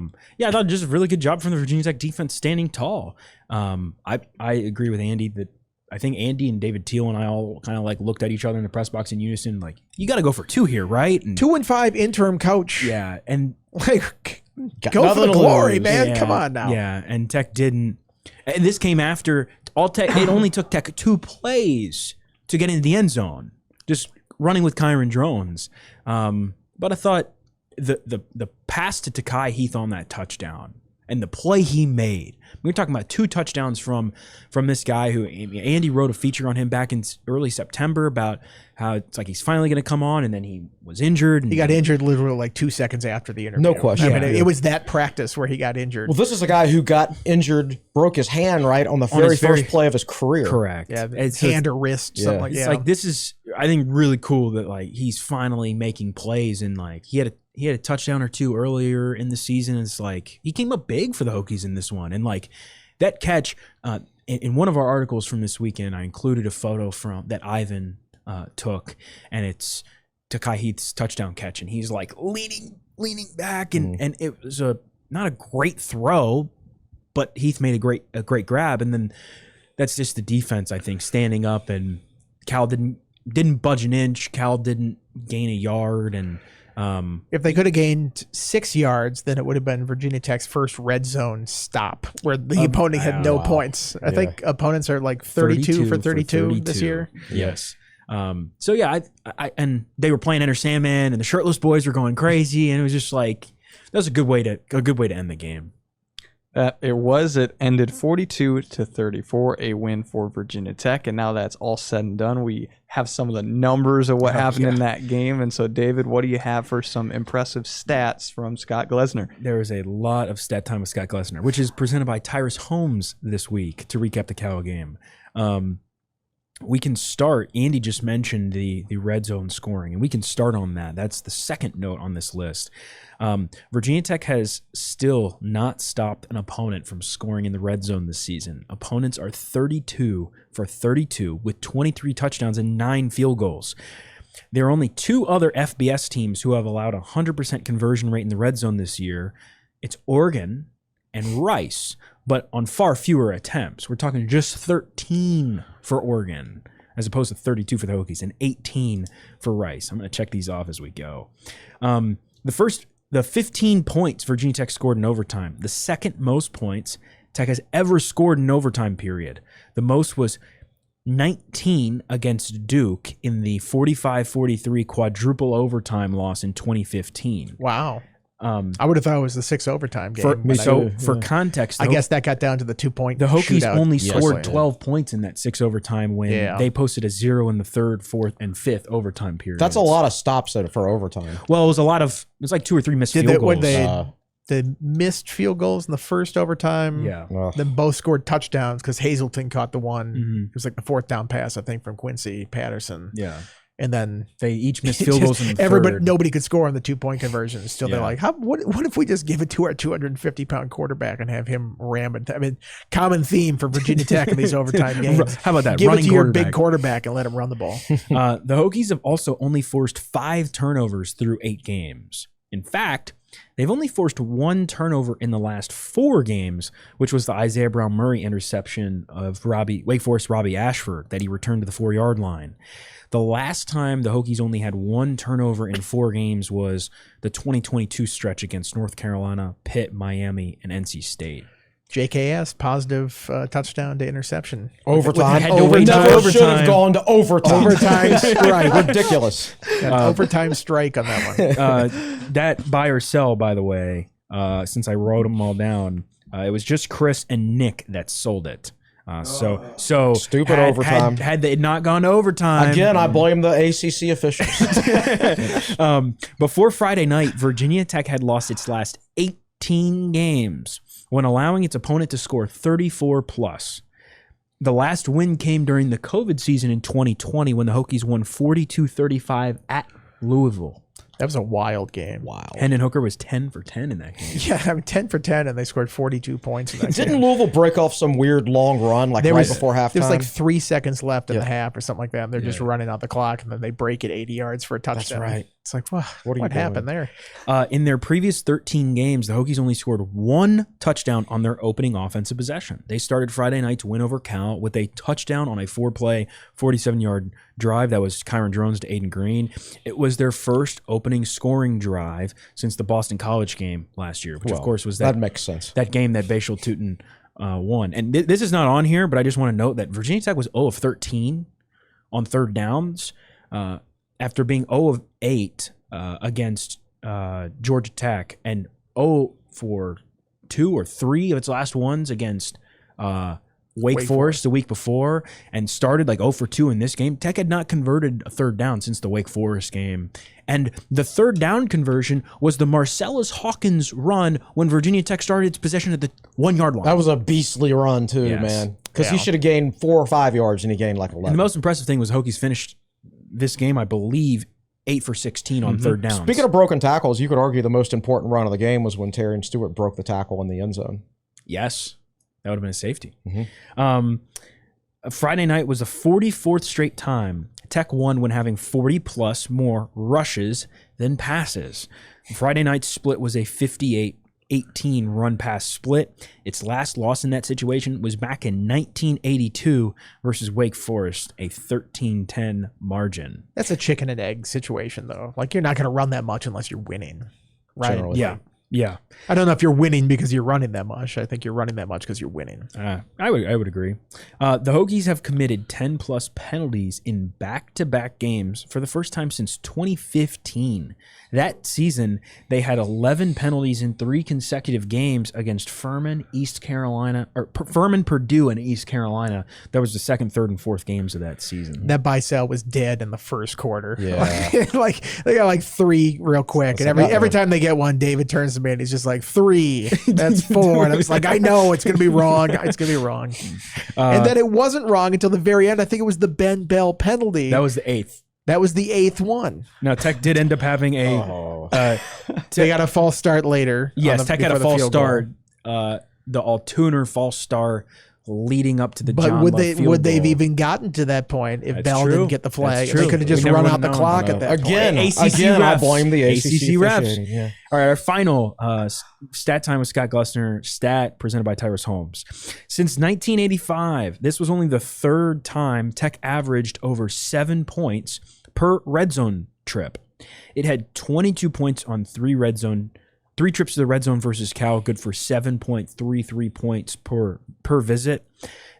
[SPEAKER 5] thought just a really good job from the Virginia Tech defense standing tall. I agree with Andy that I think Andy and David Teal and I all kind of looked at each other in the press box in unison, you got to go for 2 here, right? And
[SPEAKER 4] 2-5 interim coach.
[SPEAKER 5] Yeah, and
[SPEAKER 4] go for the glory, man.
[SPEAKER 5] Yeah,
[SPEAKER 4] come on now.
[SPEAKER 5] Yeah, and Tech didn't. And this came after all Tech. It only took Tech 2 plays to get into the end zone, just running with Kyron Drones. But I thought the pass to Takai Heath on that touchdown and the play he made. We were talking about 2 touchdowns from this guy who Andy wrote a feature on him back in early September about how it's he's finally going to come on, and then he was injured.
[SPEAKER 4] He got injured literally 2 seconds after the interview.
[SPEAKER 3] No question.
[SPEAKER 4] It was that practice where he got injured.
[SPEAKER 3] Well, this is a guy who got injured, broke his hand on the very first play of his career.
[SPEAKER 5] Correct.
[SPEAKER 4] Yeah, hand or wrist, something like that.
[SPEAKER 5] This is, I think, really cool that he's finally making plays, and he had a touchdown or 2 earlier in the season. It's he came up big for the Hokies in this one, and that catch. In one of our articles from this weekend, I included a photo that Ivan took, and it's Takai Heath's touchdown catch, and he's leaning back, and it was not a great throw, but Heath made a great grab, and then that's just the defense, I think, standing up, and Cal didn't budge an inch. Cal didn't gain a yard, and
[SPEAKER 4] if they could have gained 6 yards, then it would have been Virginia Tech's first red zone stop where the opponent had no points. I think opponents are 32 for 32 this year.
[SPEAKER 5] Yes. So yeah, I and they were playing Enter Sandman, and the shirtless boys were going crazy, and it was just that was a good way to end the game.
[SPEAKER 2] It ended 42-34, a win for Virginia Tech. And now that's all said and done, we have some of the numbers of what happened in that game. And so, David, what do you have for some impressive stats from Scott Glesner?
[SPEAKER 5] There is a lot of stat time with Scott Glesner, which is presented by Tyrus Holmes this week to recap the Cal game. We can start. Andy just mentioned the red zone scoring, and we can start on that. That's the second note on this list. Virginia Tech has still not stopped an opponent from scoring in the red zone this season. Opponents are 32 for 32 with 23 touchdowns and 9 field goals. There are only 2 other FBS teams who have allowed a 100% conversion rate in the red zone this year. It's Oregon and Rice, but on far fewer attempts. We're talking just 13 for Oregon as opposed to 32 for the Hokies and 18 for Rice. I'm going to check these off as we go. The 15 points Virginia Tech scored in overtime, the second most points Tech has ever scored in overtime period. The most was 19 against Duke in the 45-43 quadruple overtime loss in 2015.
[SPEAKER 4] Wow. I would have thought it was the 6 overtime game.
[SPEAKER 5] For context,
[SPEAKER 4] I guess that got down to the 2-point.
[SPEAKER 5] The Hokies
[SPEAKER 4] shootout.
[SPEAKER 5] only scored 12 points in that 6 overtime when they posted a 0 in the 3rd, 4th, and 5th overtime period.
[SPEAKER 3] That's a lot of stops for overtime.
[SPEAKER 5] Well, it was like 2 or 3 missed field goals.
[SPEAKER 4] They missed field goals in the first overtime.
[SPEAKER 5] Yeah.
[SPEAKER 4] Then both scored touchdowns because Hazleton caught the one. Mm-hmm. It was like the 4th down pass, I think, from Quincy Patterson.
[SPEAKER 5] Yeah.
[SPEAKER 4] And then
[SPEAKER 5] they each missed field goals in the third.
[SPEAKER 4] Nobody could score on the 2-point conversions. Still, they're like, what if we just give it to our 250-pound quarterback and have him ram it? I mean, common theme for Virginia Tech in these overtime games.
[SPEAKER 5] How about that?
[SPEAKER 4] Give it to your big quarterback and let him run the ball.
[SPEAKER 5] The Hokies have also only forced 5 turnovers through 8 games. In fact, they've only forced 1 turnover in the last 4 games, which was the Isaiah Brown Murray interception of Wake Forest Robbie Ashford that he returned to the 4-yard line. The last time the Hokies only had 1 turnover in 4 games was the 2022 stretch against North Carolina, Pitt, Miami, and NC State.
[SPEAKER 4] JKS, positive touchdown to interception.
[SPEAKER 3] Overtime.
[SPEAKER 4] Overtime.
[SPEAKER 3] Should have gone to overtime.
[SPEAKER 4] Overtime strike.
[SPEAKER 3] Ridiculous.
[SPEAKER 4] Overtime strike on that one.
[SPEAKER 5] That buy or sell, by the way, since I wrote them all down, it was just Chris and Nick that sold it. So
[SPEAKER 3] stupid overtime.
[SPEAKER 5] Had they not gone to overtime,
[SPEAKER 3] again, I blame the ACC officials.
[SPEAKER 5] Before Friday night, Virginia Tech had lost its last 18 games when allowing its opponent to score 34 plus. The last win came during the COVID season in 2020 when the Hokies won 42-35 at Louisville.
[SPEAKER 4] That was a wild game.
[SPEAKER 3] Wow.
[SPEAKER 5] Hendon Hooker was 10 for 10 in that game.
[SPEAKER 4] Yeah, I mean, 10 for 10, and they scored 42 points in that game.
[SPEAKER 3] Didn't Louisville break off some weird long run before halftime?
[SPEAKER 4] There was like 3 seconds left in the half or something like that, and they're just running out the clock, and then they break it 80 yards for a touchdown.
[SPEAKER 3] That's right.
[SPEAKER 4] It's like, what happened there?
[SPEAKER 5] In their previous 13 games, the Hokies only scored 1 touchdown on their opening offensive possession. They started Friday night to win over Cal with a touchdown on a 4-play, 47-yard drive that was Kyron Drones to Aiden Green. It was their first opening scoring drive since the Boston College game last year, which of course was that
[SPEAKER 3] makes sense.
[SPEAKER 5] That game that Bashal Tutin won. And this is not on here, but I just want to note that Virginia Tech was 0 of 13 on third downs after being 0 of 8 against Georgia Tech and 0 for 2 or 3 of its last ones against Wake Forest the week before, and started like 0 for 2 in this game. Tech had not converted a third down since the Wake Forest game. And the third down conversion was the Marcellus Hawkins run when Virginia Tech started its possession at the 1-yard line.
[SPEAKER 3] That was a beastly run too, man. Because he should have gained 4 or 5 yards and he gained like 11.
[SPEAKER 5] And the most impressive thing was Hokies finished this game, I believe, 8 for 16 on third downs.
[SPEAKER 3] Speaking of broken tackles, you could argue the most important run of the game was when Terry and Stewart broke the tackle in the end zone.
[SPEAKER 5] Yes. That would have been a safety. Friday night was the 44th straight time Tech won when having 40-plus more rushes than passes. Friday night's split was a 58-18 run-pass split. Its last loss in that situation was back in 1982 versus Wake Forest, a 13-10 margin.
[SPEAKER 4] That's a chicken and egg situation, though. Like, you're not going to run that much unless you're winning, right?
[SPEAKER 3] Generally.
[SPEAKER 5] Yeah. Yeah.
[SPEAKER 4] I don't know if you're winning because you're running that much. I think you're running that much because you're winning.
[SPEAKER 5] I would agree. The Hokies have committed 10-plus penalties in back-to-back games for the first time since 2015. That season, they had 11 penalties in 3 consecutive games against Furman, Purdue, and East Carolina. That was the second, third, and fourth games of that season.
[SPEAKER 4] That buy-sell was dead in the first quarter.
[SPEAKER 3] Yeah.
[SPEAKER 4] Like they got like 3 real quick.
[SPEAKER 3] That's
[SPEAKER 4] And every time they get one, David turns to me and he's just like, 3. That's 4. And I was like, I know it's going to be wrong. It's going to be wrong. And then it wasn't wrong until the very end. I think it was the Ben Bell penalty.
[SPEAKER 5] That was the 8th.
[SPEAKER 4] That was the 8th one.
[SPEAKER 5] Now, Tech did end up having a...
[SPEAKER 4] They got a false start later.
[SPEAKER 5] Yes, Tech had a false start. The Altuner false start leading up to the John Love field
[SPEAKER 4] would they've
[SPEAKER 5] goal.
[SPEAKER 4] even gotten to that point if
[SPEAKER 5] That's
[SPEAKER 4] Bell
[SPEAKER 5] true.
[SPEAKER 4] didn't get the flag?
[SPEAKER 5] That's true.
[SPEAKER 4] They could have just
[SPEAKER 5] We never
[SPEAKER 4] run
[SPEAKER 5] would
[SPEAKER 4] out the
[SPEAKER 5] have
[SPEAKER 4] clock
[SPEAKER 5] known.
[SPEAKER 4] at that
[SPEAKER 3] Again,
[SPEAKER 4] point.
[SPEAKER 3] I
[SPEAKER 5] refs.
[SPEAKER 3] blame the ACC
[SPEAKER 5] refs.
[SPEAKER 3] officiating. Yeah.
[SPEAKER 5] All right, our final stat time with Scott Glessner, stat presented by Tyrus Holmes. Since 1985, this was only the 3rd time Tech averaged over 7 points per red zone trip. It had 22 points on 3 trips to the red zone versus Cal, good for 7.33 points per visit.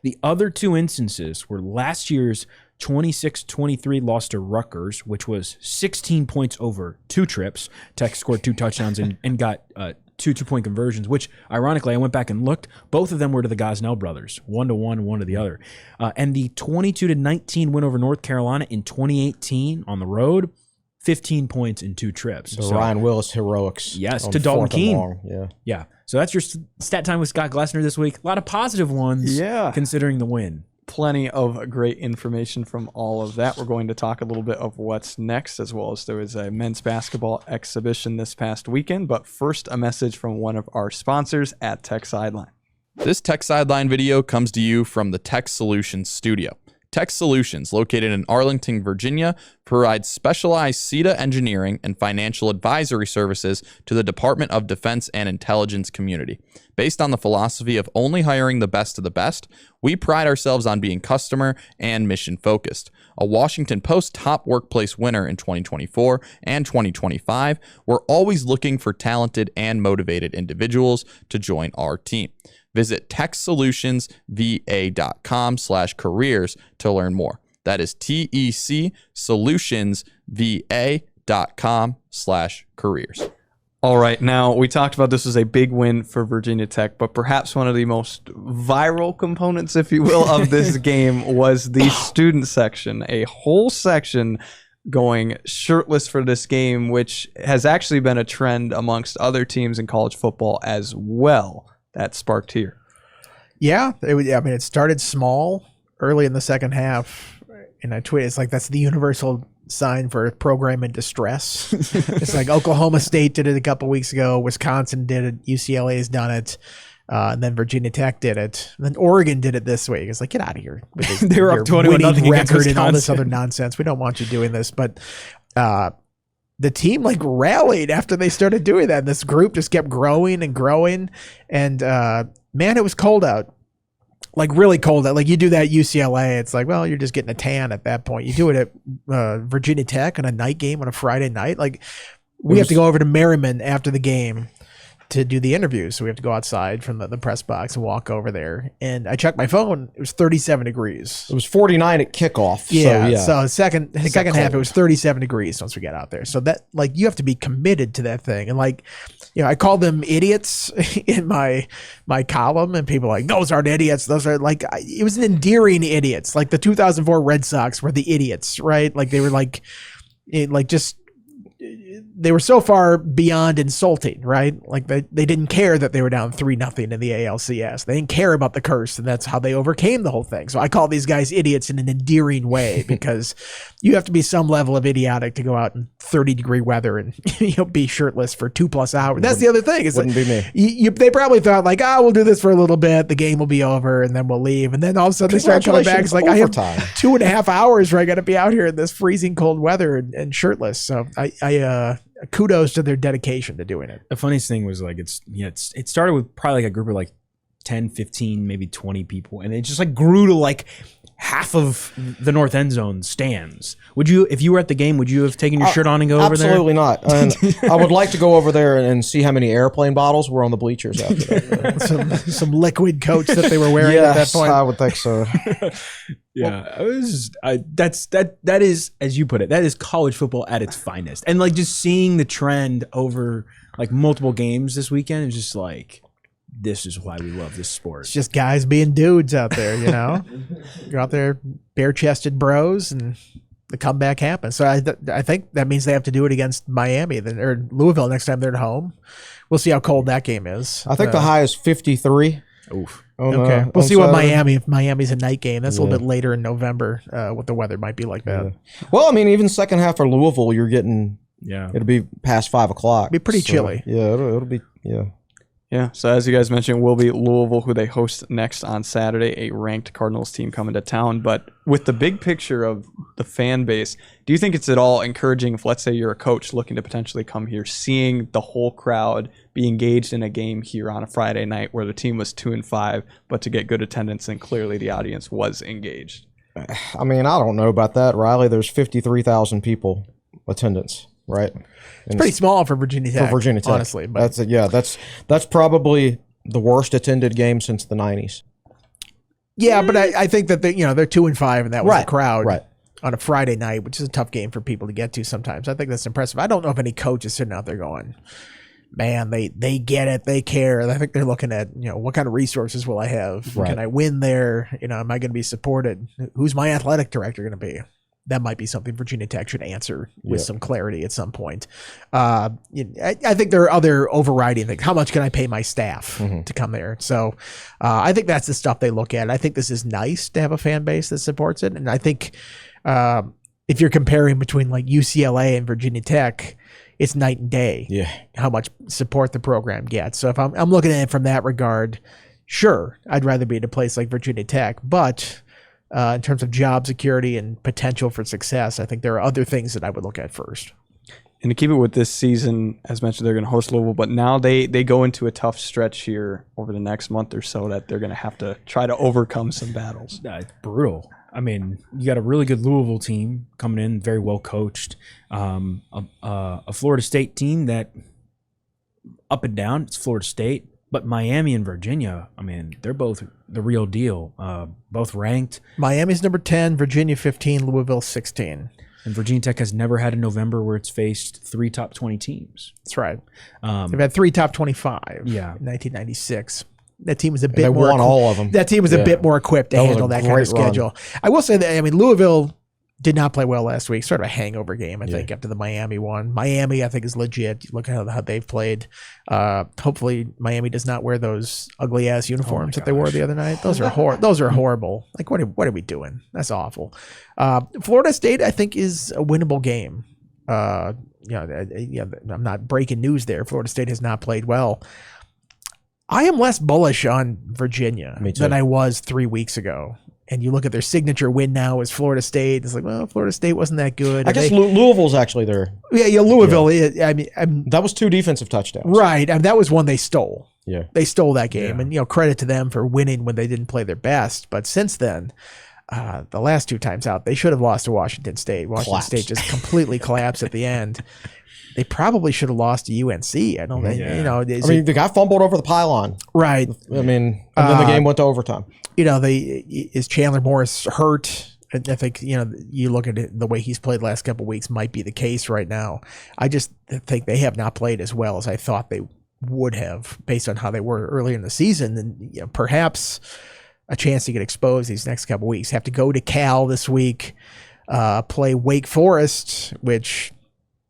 [SPEAKER 5] The other 2 instances were last year's 26-23 loss to Rutgers, which was 16 points over 2 trips. Tech scored 2 touchdowns and got 2 2-point conversions, which ironically I went back and looked. Both of them were to the Gosnell brothers, 1-1, one to the other. And the 22-19 win over North Carolina in 2018 on the road, 15 points in 2 trips.
[SPEAKER 3] The Ryan Willis heroics.
[SPEAKER 5] Yes,
[SPEAKER 3] on
[SPEAKER 5] to Dalton
[SPEAKER 3] 4th and
[SPEAKER 5] Keene.
[SPEAKER 3] long.
[SPEAKER 5] Yeah. So that's your stat time with Scott Glessner this week. A lot of positive ones, considering the win.
[SPEAKER 2] Plenty of great information from all of that. We're going to talk a little bit of what's next, as well as there was a men's basketball exhibition this past weekend. But first, a message from one of our sponsors at Tech Sideline.
[SPEAKER 7] This Tech Sideline video comes to you from the Tech Solutions studio. Tech Solutions, located in Arlington, Virginia, provides specialized CETA engineering and financial advisory services to the Department of Defense and Intelligence community. Based on the philosophy of only hiring the best of the best, we pride ourselves on being customer and mission focused. A Washington Post top workplace winner in 2024 and 2025, we're always looking for talented and motivated individuals to join our team. Visit techsolutionsva.com/careers to learn more. That is techsolutionsva.com/careers.
[SPEAKER 2] All right, now we talked about this as a big win for Virginia Tech, but perhaps one of the most viral components, if you will, of this game was the student section. A whole section going shirtless for this game, which has actually been a trend amongst other teams in college football as well. That sparked here.
[SPEAKER 4] Yeah, it started small early in the second half, and I tweeted, it's like that's the universal sign for a program in distress. It's like Oklahoma State did it a couple weeks ago, Wisconsin did it, UCLA has done it, and then Virginia Tech did it, and then Oregon did it this week. It's like, get out of here.
[SPEAKER 5] They were up 21-0 against
[SPEAKER 4] record and all this
[SPEAKER 5] Wisconsin.
[SPEAKER 4] other nonsense. We don't want you doing this, but the team rallied after they started doing that. And this group just kept growing and growing. And man, it was cold out. Really cold out. You do that at UCLA, it's like, well, you're just getting a tan at that point. You do it at Virginia Tech on a night game on a Friday night. We have to go over to Merriman after the game to do the interview. So we have to go outside from the press box and walk over there. And I checked my phone. It was 37 degrees.
[SPEAKER 3] It was 49 at kickoff.
[SPEAKER 4] Yeah.
[SPEAKER 3] So
[SPEAKER 4] second half, it was 37 degrees once we got out there. So that you have to be committed to that thing. And I called them idiots in my column, and people were like, those aren't idiots. Those are it was an endearing idiots. The 2004 Red Sox were the idiots, right? They were they were so far beyond insulting, right? They didn't care that they were down 3-0 in the ALCS. They didn't care about the curse, and that's how they overcame the whole thing. So I call these guys idiots in an endearing way, because you have to be some level of idiotic to go out in 30-degree weather and be shirtless for 2+ hours. That's the other thing.
[SPEAKER 3] Wouldn't be me.
[SPEAKER 4] They probably thought we'll do this for a little bit. The game will be over, and then we'll leave. And then all of a sudden they start coming back. It's I have 2.5 hours where I got to be out here in this freezing cold weather and shirtless. So I kudos to their dedication to doing it.
[SPEAKER 5] The funniest thing was it started with probably a group of 10, 15, maybe 20 people, and it just grew to half of the north end zone stands. Would you, if you were at the game, would you have taken your shirt on and go over there?
[SPEAKER 3] Absolutely not. And I would like to go over there and see how many airplane bottles were on the bleachers after that.
[SPEAKER 4] some liquid coats that they were wearing at that point.
[SPEAKER 3] I would think so.
[SPEAKER 5] Yeah, that is, as you put it, that is college football at its finest. And like just seeing the trend over like multiple games this weekend is just like, this is why we love this sport.
[SPEAKER 4] It's just guys being dudes out there, you know. You're out there bare-chested bros, and the comeback happens. So I think that means they have to do it against Miami or Louisville next time they're at home. We'll see how cold that game is.
[SPEAKER 3] I think the high is 53.
[SPEAKER 5] Oof.
[SPEAKER 4] Okay, we'll see what if Miami's a night game. That's a little bit later in November, what the weather might be like that.
[SPEAKER 3] Yeah. Well, I mean, even second half for Louisville, you're getting, it'll be past 5 o'clock.
[SPEAKER 4] It'll be pretty chilly.
[SPEAKER 3] Yeah, it'll be, yeah.
[SPEAKER 2] Yeah, so as you guys mentioned, will be Louisville, who they host next on Saturday, a ranked Cardinals team coming to town. But with the big picture of the fan base, do you think it's at all encouraging if, let's say, you're a coach looking to potentially come here, seeing the whole crowd be engaged in a game here on a Friday night where the team was 2-5, but to get good attendance and clearly the audience was engaged?
[SPEAKER 3] I mean, I don't know about that, Riley. There's 53,000 people attendance. Right,
[SPEAKER 4] it's pretty small for Virginia Tech. Honestly, but
[SPEAKER 3] that's probably the worst attended game since the '90s.
[SPEAKER 4] Yeah, but I think that they're 2-5, and that was a crowd
[SPEAKER 3] right
[SPEAKER 4] on a Friday night, which is a tough game for people to get to sometimes. I think that's impressive. I don't know if any coach is sitting out there going, man, they get it, they care. I think they're looking at, what kind of resources will I have? Right. Can I win there? Am I going to be supported? Who's my athletic director going to be? That might be something Virginia Tech should answer with some clarity at some point. I think there are other overriding things. How much can I pay my staff to come there? So I think that's the stuff they look at. I think this is nice to have a fan base that supports it. And I think if you're comparing between like UCLA and Virginia Tech, it's night and day.
[SPEAKER 3] Yeah,
[SPEAKER 4] how much support the program gets. So if I'm looking at it from that regard, sure, I'd rather be at a place like Virginia Tech, but in terms of job security and potential for success, I think there are other things that I would look at first.
[SPEAKER 2] And to keep it with this season, as mentioned, they're going to host Louisville, but now they go into a tough stretch here over the next month or so that they're going to have to try to overcome some battles.
[SPEAKER 5] It's brutal. I mean, you got a really good Louisville team coming in, very well coached. A Florida State team that up and down, it's Florida State. But Miami and Virginia, I mean, they're both the real deal, both ranked.
[SPEAKER 4] Miami's number 10, Virginia 15, Louisville 16.
[SPEAKER 5] And Virginia Tech has never had a November where it's faced 3 top 20 teams.
[SPEAKER 4] That's right. They've had 3 top 25 in 1996. That team was a bit
[SPEAKER 3] they
[SPEAKER 4] more.
[SPEAKER 3] Won all of them.
[SPEAKER 4] That team was a bit more equipped to handle that kind of schedule.
[SPEAKER 3] Run.
[SPEAKER 4] I will say that, I mean, Louisville did not play well last week. Sort of a hangover game, I think, after the Miami one. Miami, I think, is legit. Look at how they've played. Hopefully, Miami does not wear those ugly ass uniforms that they wore the other night. Those are those are horrible. Like, what are we doing? That's awful. Florida State, I think, is a winnable game. I'm not breaking news there. Florida State has not played well. I am less bullish on Virginia than I was 3 weeks ago. And you look at their signature win now is Florida State. It's like, well, Florida State wasn't that good.
[SPEAKER 3] I guess Louisville's actually there.
[SPEAKER 4] Yeah, Louisville. Yeah. I mean,
[SPEAKER 3] that was 2 defensive touchdowns.
[SPEAKER 4] Right. I mean, that was one they stole.
[SPEAKER 3] Yeah.
[SPEAKER 4] They stole that game. And, credit to them for winning when they didn't play their best. But since then, the last 2 times out, they should have lost to Washington State. Washington State just completely collapsed at the end. They probably should have lost to UNC. I don't think,
[SPEAKER 3] the guy fumbled over the pylon.
[SPEAKER 4] Right.
[SPEAKER 3] I mean, and then the game went to overtime.
[SPEAKER 4] Is Chandler Morris hurt? I think, you look at it, the way he's played the last couple of weeks might be the case right now. I just think they have not played as well as I thought they would have based on how they were earlier in the season. And perhaps a chance to get exposed these next couple of weeks. Have to go to Cal this week, play Wake Forest, which...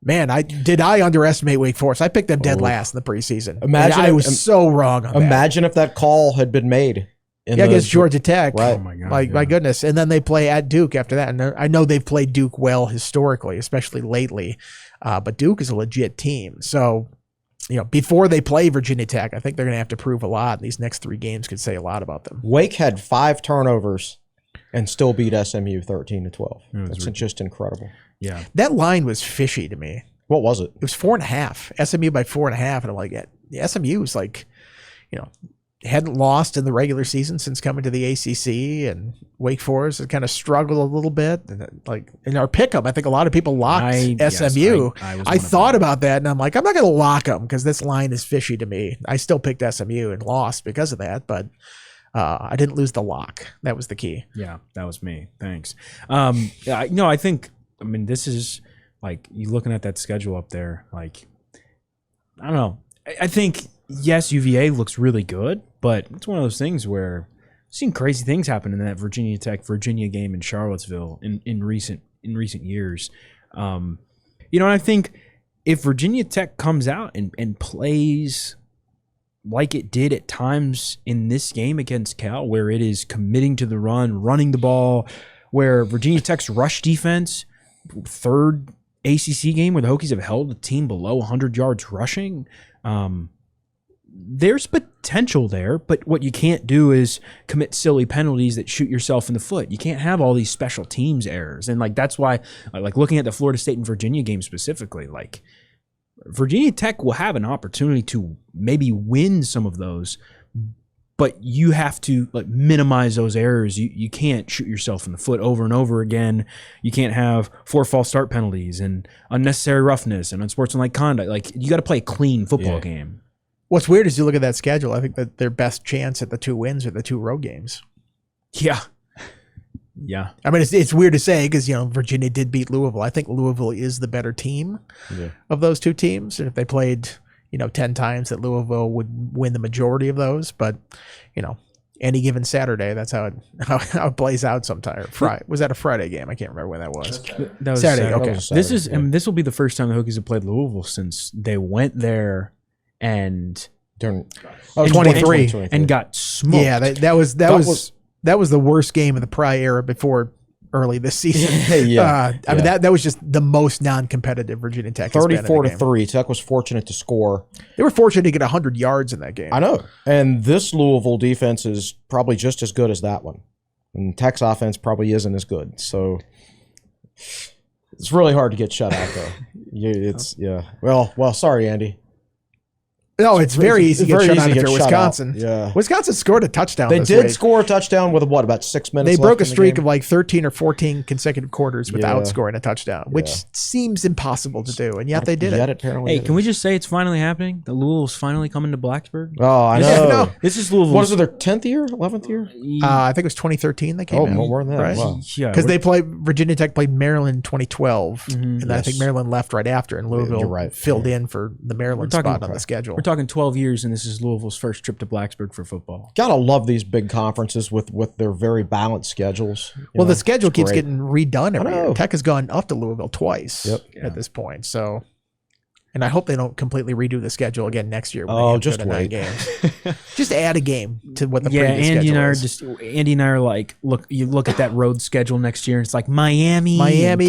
[SPEAKER 4] Man, I underestimate Wake Forest? I picked them dead last in the preseason. I was so wrong on that.
[SPEAKER 3] Imagine if that call had been made.
[SPEAKER 4] Against Georgia Tech.
[SPEAKER 3] Right.
[SPEAKER 5] Oh my God.
[SPEAKER 4] My goodness. And then they play at Duke after that. And I know they've played Duke well historically, especially lately. But Duke is a legit team. So, before they play Virginia Tech, I think they're going to have to prove a lot. These next 3 games could say a lot about them.
[SPEAKER 3] Wake had 5 turnovers and still beat SMU 13-12. That's just incredible.
[SPEAKER 5] Yeah.
[SPEAKER 4] That line was fishy to me.
[SPEAKER 3] What was it?
[SPEAKER 4] It was 4.5. SMU by 4.5. And I'm like, SMU is like, hadn't lost in the regular season since coming to the ACC, and Wake Forest has kind of struggled a little bit. And like in our pick'em, I think a lot of people locked SMU. I thought about that, and I'm like, I'm not going to lock them because this line is fishy to me. I still picked SMU and lost because of that, but I didn't lose the lock. That was the key.
[SPEAKER 5] Yeah, that was me. Thanks. I think, this is like, you looking at that schedule up there, like, I don't know. I think, yes, UVA looks really good, but it's one of those things where I've seen crazy things happen in that Virginia Tech-Virginia game in Charlottesville in recent years. And I think if Virginia Tech comes out and plays like it did at times in this game against Cal, where it is committing to the run, running the ball, where Virginia Tech's rush defense, third ACC game where the Hokies have held a team below 100 yards rushing, there's potential there, but what you can't do is commit silly penalties that shoot yourself in the foot. You can't have all these special teams errors. And like, that's why, like, looking at the Florida State and Virginia game specifically, like, Virginia Tech will have an opportunity to maybe win some of those, but you have to like minimize those errors. You can't shoot yourself in the foot over and over again. You can't have 4 false start penalties and unnecessary roughness and unsportsmanlike conduct. Like, you got to play a clean football game.
[SPEAKER 4] What's weird is you look at that schedule. I think that their best chance at the 2 wins are the 2 road games.
[SPEAKER 5] Yeah. Yeah.
[SPEAKER 4] I mean, it's weird to say because, Virginia did beat Louisville. I think Louisville is the better team of those 2 teams. And if they played, 10 times, that Louisville would win the majority of those. But, any given Saturday, that's how it plays out sometimes. Friday. Was that a Friday game? I can't remember when that was.
[SPEAKER 5] That was
[SPEAKER 4] Saturday. Okay.
[SPEAKER 5] This will be the first time the Hokies have played Louisville since they went there and
[SPEAKER 3] during
[SPEAKER 4] 23
[SPEAKER 5] and got smoked.
[SPEAKER 4] Yeah, that was the worst game of the Pry era before early this season. I mean, that was just the most non-competitive Virginia Tech.
[SPEAKER 3] 34-3. Tech was fortunate to score.
[SPEAKER 4] They were fortunate to get 100 yards in that game.
[SPEAKER 3] I know. And this Louisville defense is probably just as good as that one. And Tech's offense probably isn't as good. So it's really hard to get shut out, though. Well, sorry, Andy.
[SPEAKER 4] No, it's very easy to get shut out if you're Wisconsin.
[SPEAKER 3] Yeah.
[SPEAKER 4] Wisconsin scored a touchdown.
[SPEAKER 3] They did score a touchdown with about 6 minutes
[SPEAKER 4] They broke a streak of like 13 or 14 consecutive quarters without scoring a touchdown, which seems impossible to do, and yet they did it.
[SPEAKER 5] Hey, can we just say it's finally happening? The Louisville's finally coming to Blacksburg?
[SPEAKER 3] Oh, I know.
[SPEAKER 4] No.
[SPEAKER 5] This is Louisville.
[SPEAKER 3] What is it, their 10th year, 11th year?
[SPEAKER 4] I think it was 2013 they came in.
[SPEAKER 3] Oh, more than that.
[SPEAKER 4] Right?
[SPEAKER 3] Wow.
[SPEAKER 5] Yeah,
[SPEAKER 4] because Virginia Tech played Maryland in 2012, and then I think Maryland left right after, and Louisville filled in for the Maryland spot on the schedule.
[SPEAKER 5] We're talking 12 years, and this is Louisville's first trip to Blacksburg for football.
[SPEAKER 3] Gotta love these big conferences with their very balanced schedules.
[SPEAKER 4] Well, the schedule keeps getting redone every year. Tech has gone up to Louisville twice at this point. So, and I hope they don't completely redo the schedule again next year.
[SPEAKER 3] Just wait.
[SPEAKER 4] Just add a game to what the previous schedule is.
[SPEAKER 5] Andy and I are like, you look at that road schedule next year, and it's like Miami,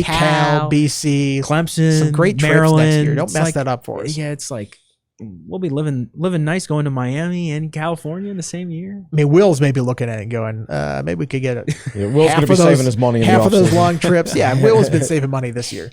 [SPEAKER 4] Cal, BC,
[SPEAKER 5] Clemson,
[SPEAKER 4] some great
[SPEAKER 5] Maryland.
[SPEAKER 4] Trips next year. Don't mess that up for us.
[SPEAKER 5] Yeah, it's like we'll be living nice going to Miami and California in the same year.
[SPEAKER 4] I mean, Will's maybe looking at it and going, maybe we could get it.
[SPEAKER 3] Yeah, Will's going to be saving his money.
[SPEAKER 4] Half of those long trips. Yeah, Will has been saving money this year.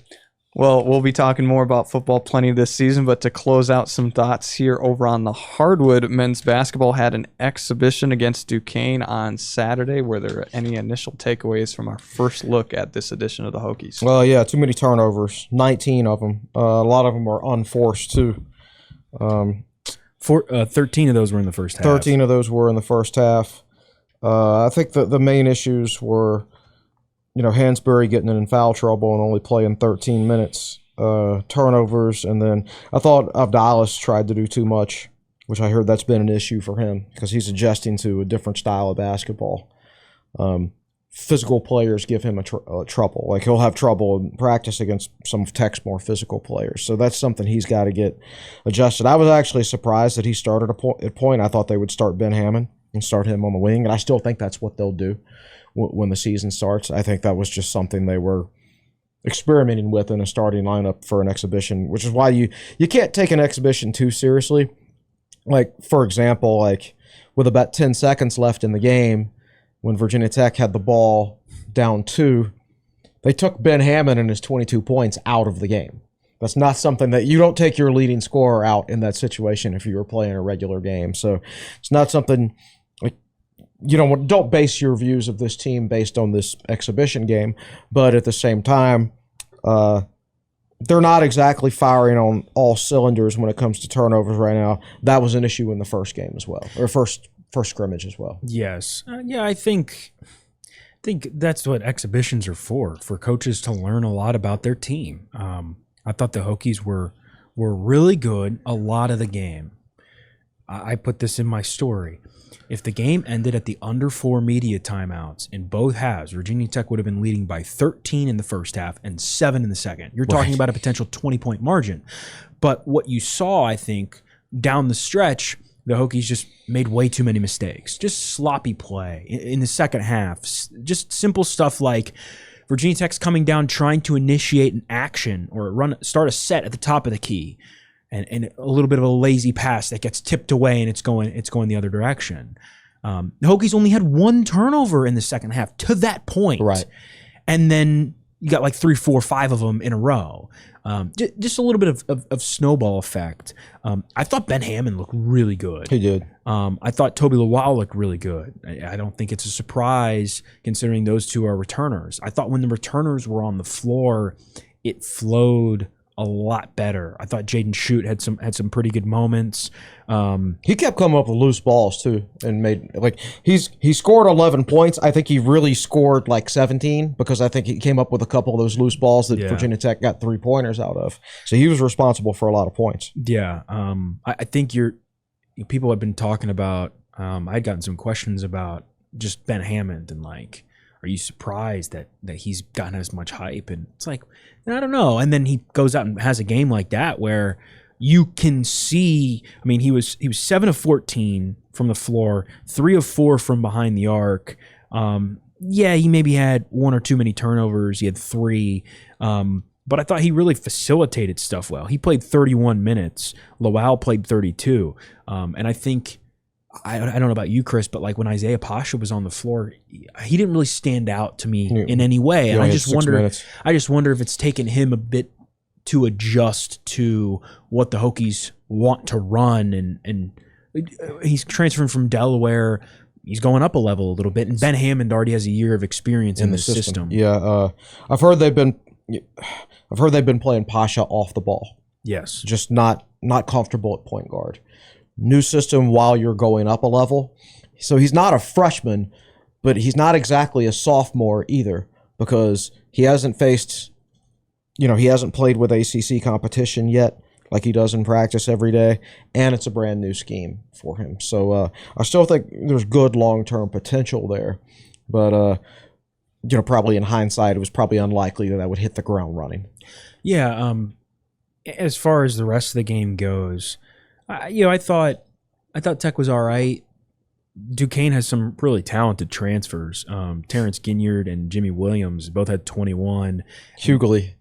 [SPEAKER 2] Well, we'll be talking more about football plenty this season, but to close out some thoughts here over on the hardwood, men's basketball had an exhibition against Duquesne on Saturday. Were there any initial takeaways from our first look at this edition of the Hokies?
[SPEAKER 3] Well, yeah, too many turnovers, 19 of them. A lot of them were unforced, too.
[SPEAKER 5] 13 of those were in the first half.
[SPEAKER 3] 13 of those were in the first half. I think the main issues were, Hansberry getting in foul trouble and only playing 13 minutes, turnovers, and then I thought Abdalis tried to do too much, which I heard that's been an issue for him because he's adjusting to a different style of basketball. Physical players give him trouble. Like, he'll have trouble in practice against some of Tech's more physical players. So that's something he's got to get adjusted. I was actually surprised that he started at point. I thought they would start Ben Hammond and start him on the wing, and I still think that's what they'll do when the season starts. I think that was just something they were experimenting with in a starting lineup for an exhibition, which is why you can't take an exhibition too seriously. Like, for example, like with about 10 seconds left in the game, when Virginia Tech had the ball down 2, they took Ben Hammond and his 22 points out of the game That's not something that you don't take your leading scorer out in that situation if you were playing a regular game. So it's not something like, don't base your views of this team based on this exhibition game. But at the same time, they're not exactly firing on all cylinders when it comes to turnovers right now. That was an issue in the first game as well, or first scrimmage as well.
[SPEAKER 5] Yes. I think that's what exhibitions are for coaches to learn a lot about their team. I thought the Hokies were really good a lot of the game. I put this in my story. If the game ended at the under 4 media timeouts in both halves, Virginia Tech would have been leading by 13 in the first half and 7 in the second. You're talking about a potential 20-point margin. But what you saw, I think, down the stretch, the Hokies just made way too many mistakes. Just sloppy play in the second half. Just simple stuff like Virginia Tech's coming down trying to initiate an action or start a set at the top of the key. And a little bit of a lazy pass that gets tipped away and it's going the other direction. The Hokies only had 1 turnover in the second half to that point.
[SPEAKER 3] Right.
[SPEAKER 5] And then you got like 3, 4, 5 of them in a row. Just a little bit of snowball effect. I thought Ben Hammond looked really good.
[SPEAKER 3] He did.
[SPEAKER 5] I thought Toby Lawal looked really good. I don't think it's a surprise considering those two are returners. I thought when the returners were on the floor, it flowed a lot better. I thought Jaden Shute had some pretty good moments.
[SPEAKER 3] He kept coming up with loose balls too, and made he scored 11 points. I think he really scored like 17 because I think he came up with a couple of those loose balls that Virginia Tech got 3-pointers out of. So he was responsible for a lot of points.
[SPEAKER 5] Yeah, I think people have been talking about. I'd gotten some questions about just Ben Hammond and like, are you surprised that he's gotten as much hype? And it's like, I don't know. And then he goes out and has a game like that where you can see. I mean, he was 7 of 14 from the floor, 3 of 4 from behind the arc. He maybe had 1 or 2 many turnovers. He had 3. But I thought he really facilitated stuff well. He played 31 minutes. Lawal played 32. And I think, I don't know about you, Chris, but like when Isaiah Pasha was on the floor, he didn't really stand out to me in any way. And I just wonder if it's taken him a bit to adjust to what the Hokies want to run. And he's transferring from Delaware. He's going up a level a little bit. And Ben Hammond already has a year of experience in the system.
[SPEAKER 3] Yeah, I've heard they've been playing Pasha off the ball.
[SPEAKER 5] Yes,
[SPEAKER 3] just not comfortable at point guard. New system while you're going up a level. So he's not a freshman, but he's not exactly a sophomore either because he hasn't faced, he hasn't played with ACC competition yet like he does in practice every day, and it's a brand new scheme for him. So I still think there's good long-term potential there, but probably in hindsight, it was probably unlikely that I would hit the ground running.
[SPEAKER 5] Yeah, as far as the rest of the game goes, I thought Tech was all right. Duquesne has some really talented transfers. Terrence Ginyard and Jimmy Williams both had 21.
[SPEAKER 3] Hughley.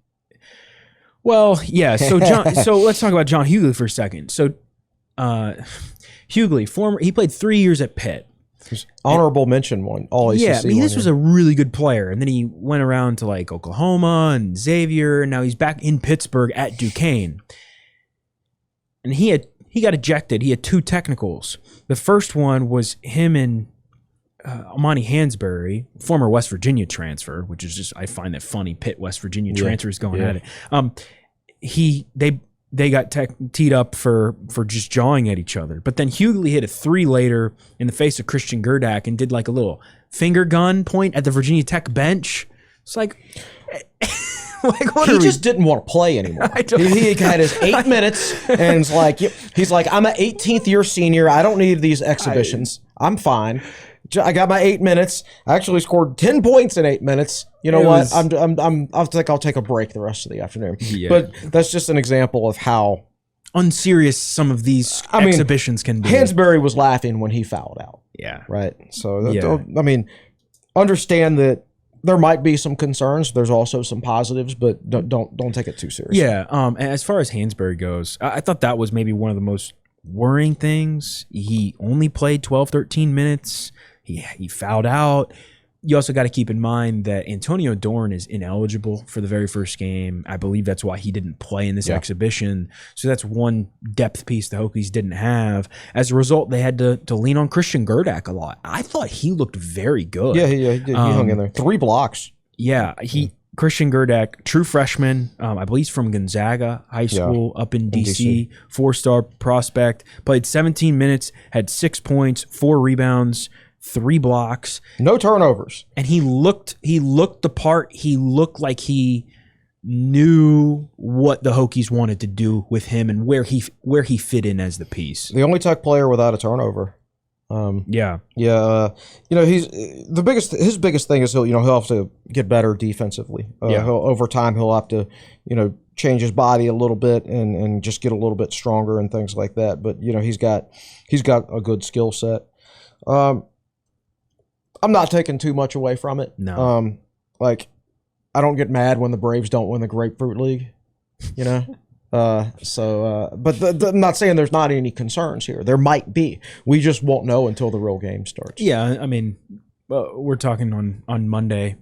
[SPEAKER 5] Well, yeah. So let's talk about John Hughley for a second. So Hughley, he played 3 years at Pitt.
[SPEAKER 3] Honorable mention one. All ACC.
[SPEAKER 5] Yeah, I mean, this was a really good player, and then he went around to like Oklahoma and Xavier, and now he's back in Pittsburgh at Duquesne. And he got ejected. He had 2 technicals. The first one was him and Amani Hansberry, former West Virginia transfer, which is just, I find that funny. Pitt, West Virginia transfers going at it. They got teed up for just jawing at each other. But then Hughley hit a 3 later in the face of Christian Gerdak and did like a little finger gun point at the Virginia Tech bench. It's like...
[SPEAKER 3] he just didn't want to play anymore. He had his 8 minutes, and he's like, I'm an 18th year senior. I don't need these exhibitions. I'm fine. I got my 8 minutes. I actually scored 10 points in 8 minutes. You know what? I'll take a break the rest of the afternoon. Yeah. But that's just an example of how
[SPEAKER 5] unserious some of these exhibitions can be.
[SPEAKER 3] Hansberry was laughing when he fouled out.
[SPEAKER 5] Yeah.
[SPEAKER 3] Right. So understand that there might be some concerns. There's also some positives, but don't take it too seriously.
[SPEAKER 5] Yeah. As far as Hansberry goes, I thought that was maybe one of the most worrying things. He only played 12, 13 minutes. He fouled out. you also got to keep in mind that Antonio Dorn is ineligible for the very first game. I believe that's why he didn't play in this exhibition. So that's one depth piece the Hokies didn't have. As a result, they had to lean on Christian Gerdak a lot. I thought he looked very good.
[SPEAKER 3] Yeah, he did. He hung in there. 3 blocks.
[SPEAKER 5] Yeah, Christian Gerdak, true freshman, I believe he's from Gonzaga High School up in DC, 4-star prospect, played 17 minutes, had 6 points, 4 rebounds, 3 blocks.
[SPEAKER 3] No turnovers.
[SPEAKER 5] And he looked the part. He looked like he knew what the Hokies wanted to do with him and where he fit in as the piece.
[SPEAKER 3] The only Tech player without a turnover.
[SPEAKER 5] Yeah.
[SPEAKER 3] His biggest thing is he'll have to get better defensively. Over time he'll have to change his body a little bit and just get a little bit stronger and things like that. But he's got a good skill set. I'm not taking too much away from it.
[SPEAKER 5] No.
[SPEAKER 3] I don't get mad when the Braves don't win the Grapefruit League, but I'm not saying there's not any concerns here. There might be. We just won't know until the real game starts.
[SPEAKER 5] Yeah, I mean, we're talking on Monday.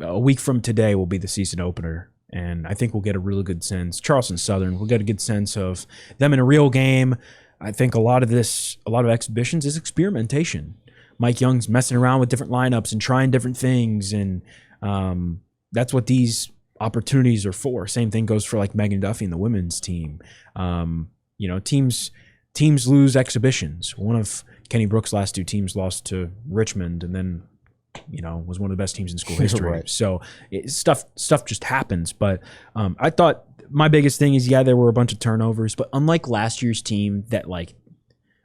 [SPEAKER 5] A week from today will be the season opener, and I think we'll get a really good sense. Charleston Southern, we'll get a good sense of them in a real game. I think a lot of exhibitions is experimentation. Mike Young's messing around with different lineups and trying different things, and that's what these opportunities are for. Same thing goes for like Megan Duffy and the women's team. Teams lose exhibitions. One of Kenny Brooks' last 2 teams lost to Richmond, and then was one of the best teams in school history.
[SPEAKER 3] Right.
[SPEAKER 5] So stuff just happens. But I thought my biggest thing is there were a bunch of turnovers, but unlike last year's team that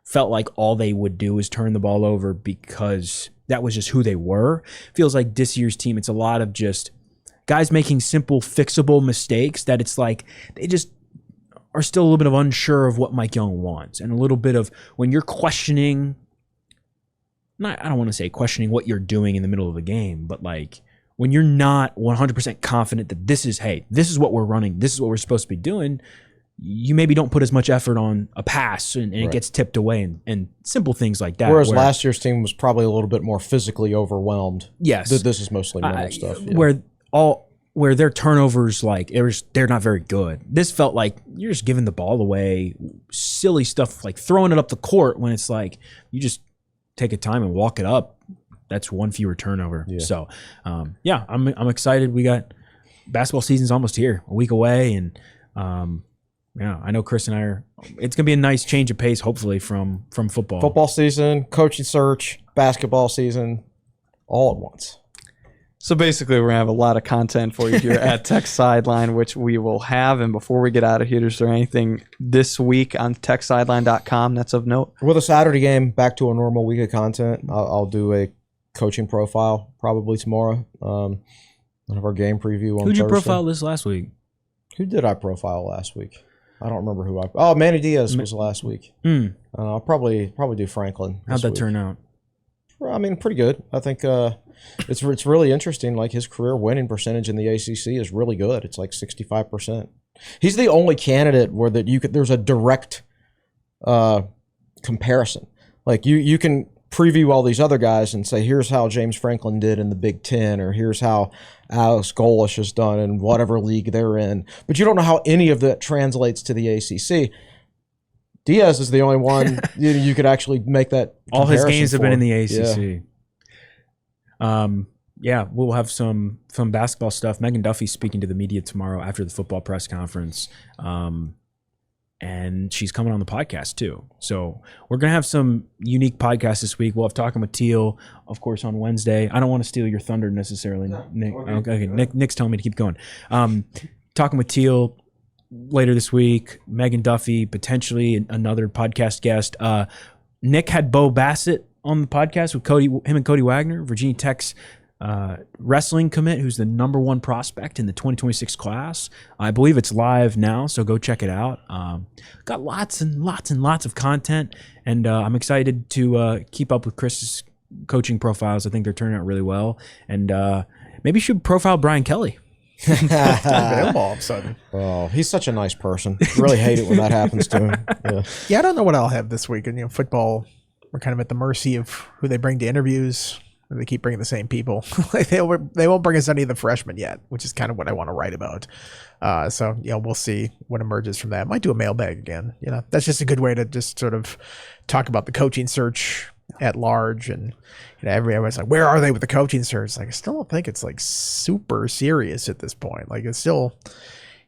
[SPEAKER 5] felt like all they would do is turn the ball over because that was just who they were. Feels like this year's team, it's a lot of just guys making simple, fixable mistakes that it's like they just are still a little bit of unsure of what Mike Young wants. And a little bit of when you're questioning, I don't want to say questioning what you're doing in the middle of the game, but when you're not 100% confident that this is what we're running, this is what we're supposed to be doing, you maybe don't put as much effort on a pass and it gets tipped away and simple things like that.
[SPEAKER 3] Whereas last year's team was probably a little bit more physically overwhelmed.
[SPEAKER 5] Yes.
[SPEAKER 3] This is mostly mental stuff. Yeah.
[SPEAKER 5] Where their turnovers, they're not very good. This felt like you're just giving the ball away, silly stuff, like throwing it up the court when it's like you just take a time and walk it up. That's one fewer turnover. Yeah. So, I'm excited. We got basketball season's almost here, a week away, and I know Chris and I it's going to be a nice change of pace, hopefully, from football.
[SPEAKER 3] Football season, coaching search, basketball season, all at once.
[SPEAKER 2] So basically, we're going to have a lot of content for you here at Tech Sideline, which we will have. And before we get out of here, is there anything this week on techsideline.com that's of note?
[SPEAKER 3] With a Saturday game, back to a normal week of content. I'll do a coaching profile probably tomorrow. We'll have our game preview on Thursday.
[SPEAKER 5] Who'd you profile this last week?
[SPEAKER 3] Who did I profile last week? I don't remember who I... Oh, Manny Diaz was last week. I'll probably do Franklin.
[SPEAKER 5] How'd that turn out?
[SPEAKER 3] I mean, pretty good. I think it's really interesting. Like his career winning percentage in the ACC is really good. It's like 65%. He's the only candidate where there's a direct comparison. Like you can preview all these other guys and say, here's how James Franklin did in the Big Ten, or here's how Alex Golish has done in whatever league they're in. But you don't know how any of that translates to the ACC. Diaz is the only one you could actually make that comparison.
[SPEAKER 5] All his games have been in the ACC. We'll have some basketball stuff. Megan Duffy's speaking to the media tomorrow after the football press conference. And she's coming on the podcast too. So we're going to have some unique podcasts this week. We'll have Talking with Teal, of course, on Wednesday. I don't want to steal your thunder necessarily, Nick. Okay, Nick's telling me to keep going. Talking with Teal later this week. Megan Duffy, potentially another podcast guest. Nick had Bo Bassett on the podcast with him and Cody Wagner, Virginia Tech's wrestling commit, who's the #1 prospect in the 2026 class. I believe it's live now, so go check it out. Got lots and lots of content, and I'm excited to keep up with Chris's coaching profiles. I think they're turning out really well, and maybe you should profile Brian Kelly.
[SPEAKER 4] Available all of a sudden.
[SPEAKER 3] Oh, he's such a nice person. Really hate it when that happens to him.
[SPEAKER 4] Yeah, I don't know what I'll have this week. And football, we're kind of at the mercy of who they bring to interviews. They keep bringing the same people. They won't bring us any of the freshmen yet, which is kind of what I want to write about. So we'll see what emerges from that. Might do a mailbag again. That's just a good way to just sort of talk about the coaching search at large, and everyone's like, where are they with the coaching search? Like, I still don't think it's like super serious at this point. Like, it's still.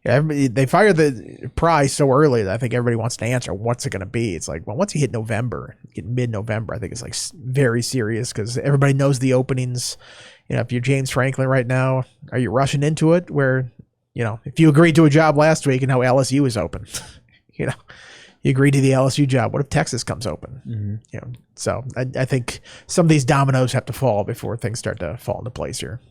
[SPEAKER 4] They fired the prize so early that I think everybody wants to answer what's it going to be. It's like, well, once you hit November, mid-November, I think it's like very serious because everybody knows the openings. If you're James Franklin right now, are you rushing into it? Where, if you agreed to a job last week and now LSU is open, you agreed to the LSU job. What if Texas comes open? Mm-hmm. So I think some of these dominoes have to fall before things start to fall into place here.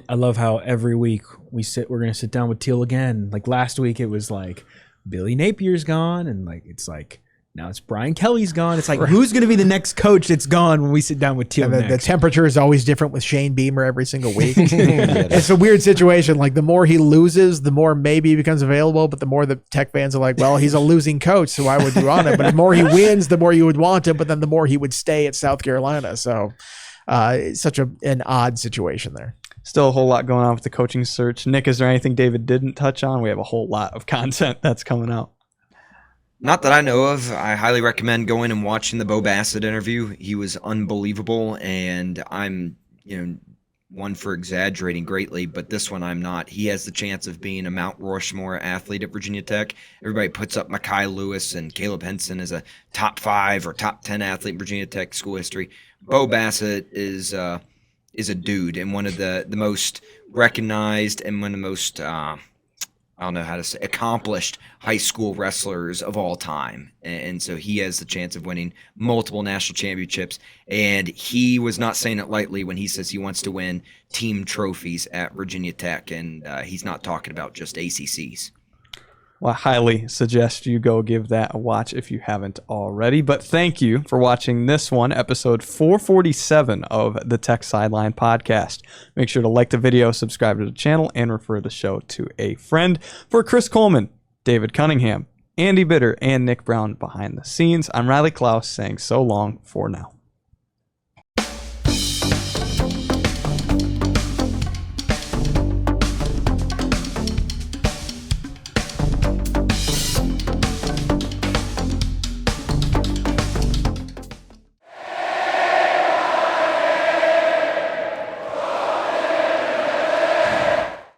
[SPEAKER 5] I love how every week we're going to sit down with Teal again. Like last week, it was like Billy Napier's gone, and like it's like now it's Brian Kelly's gone. It's like who's going to be the next coach that's gone when we sit down with Teal?
[SPEAKER 4] The temperature is always different with Shane Beamer every single week. It's a weird situation. Like the more he loses, the more maybe he becomes available, but the more the Tech fans are like, well, he's a losing coach, so why would you want him? But the more he wins, the more you would want him, but then the more he would stay at South Carolina. So it's such an odd situation there.
[SPEAKER 2] Still a whole lot going on with the coaching search. Nick, is there anything David didn't touch on? We have a whole lot of content that's coming out.
[SPEAKER 6] Not that I know of. I highly recommend going and watching the Bo Bassett interview. He was unbelievable, and I'm, one for exaggerating greatly, but this one I'm not. He has the chance of being a Mount Rushmore athlete at Virginia Tech. Everybody puts up Mekhi Lewis and Caleb Henson as a top 5 or top 10 athlete in Virginia Tech school history. Bo Bassett is a dude and one of the most recognized and one of the most I don't know how to say, accomplished high school wrestlers of all time. And so he has the chance of winning multiple national championships. And he was not saying it lightly when he says he wants to win team trophies at Virginia Tech. And he's not talking about just ACCs.
[SPEAKER 2] Well, I highly suggest you go give that a watch if you haven't already. But thank you for watching this one, episode 447 of the Tech Sideline podcast. Make sure to like the video, subscribe to the channel, and refer the show to a friend. For Chris Coleman, David Cunningham, Andy Bitter, and Nick Brown behind the scenes, I'm Riley Klaus saying so long for now.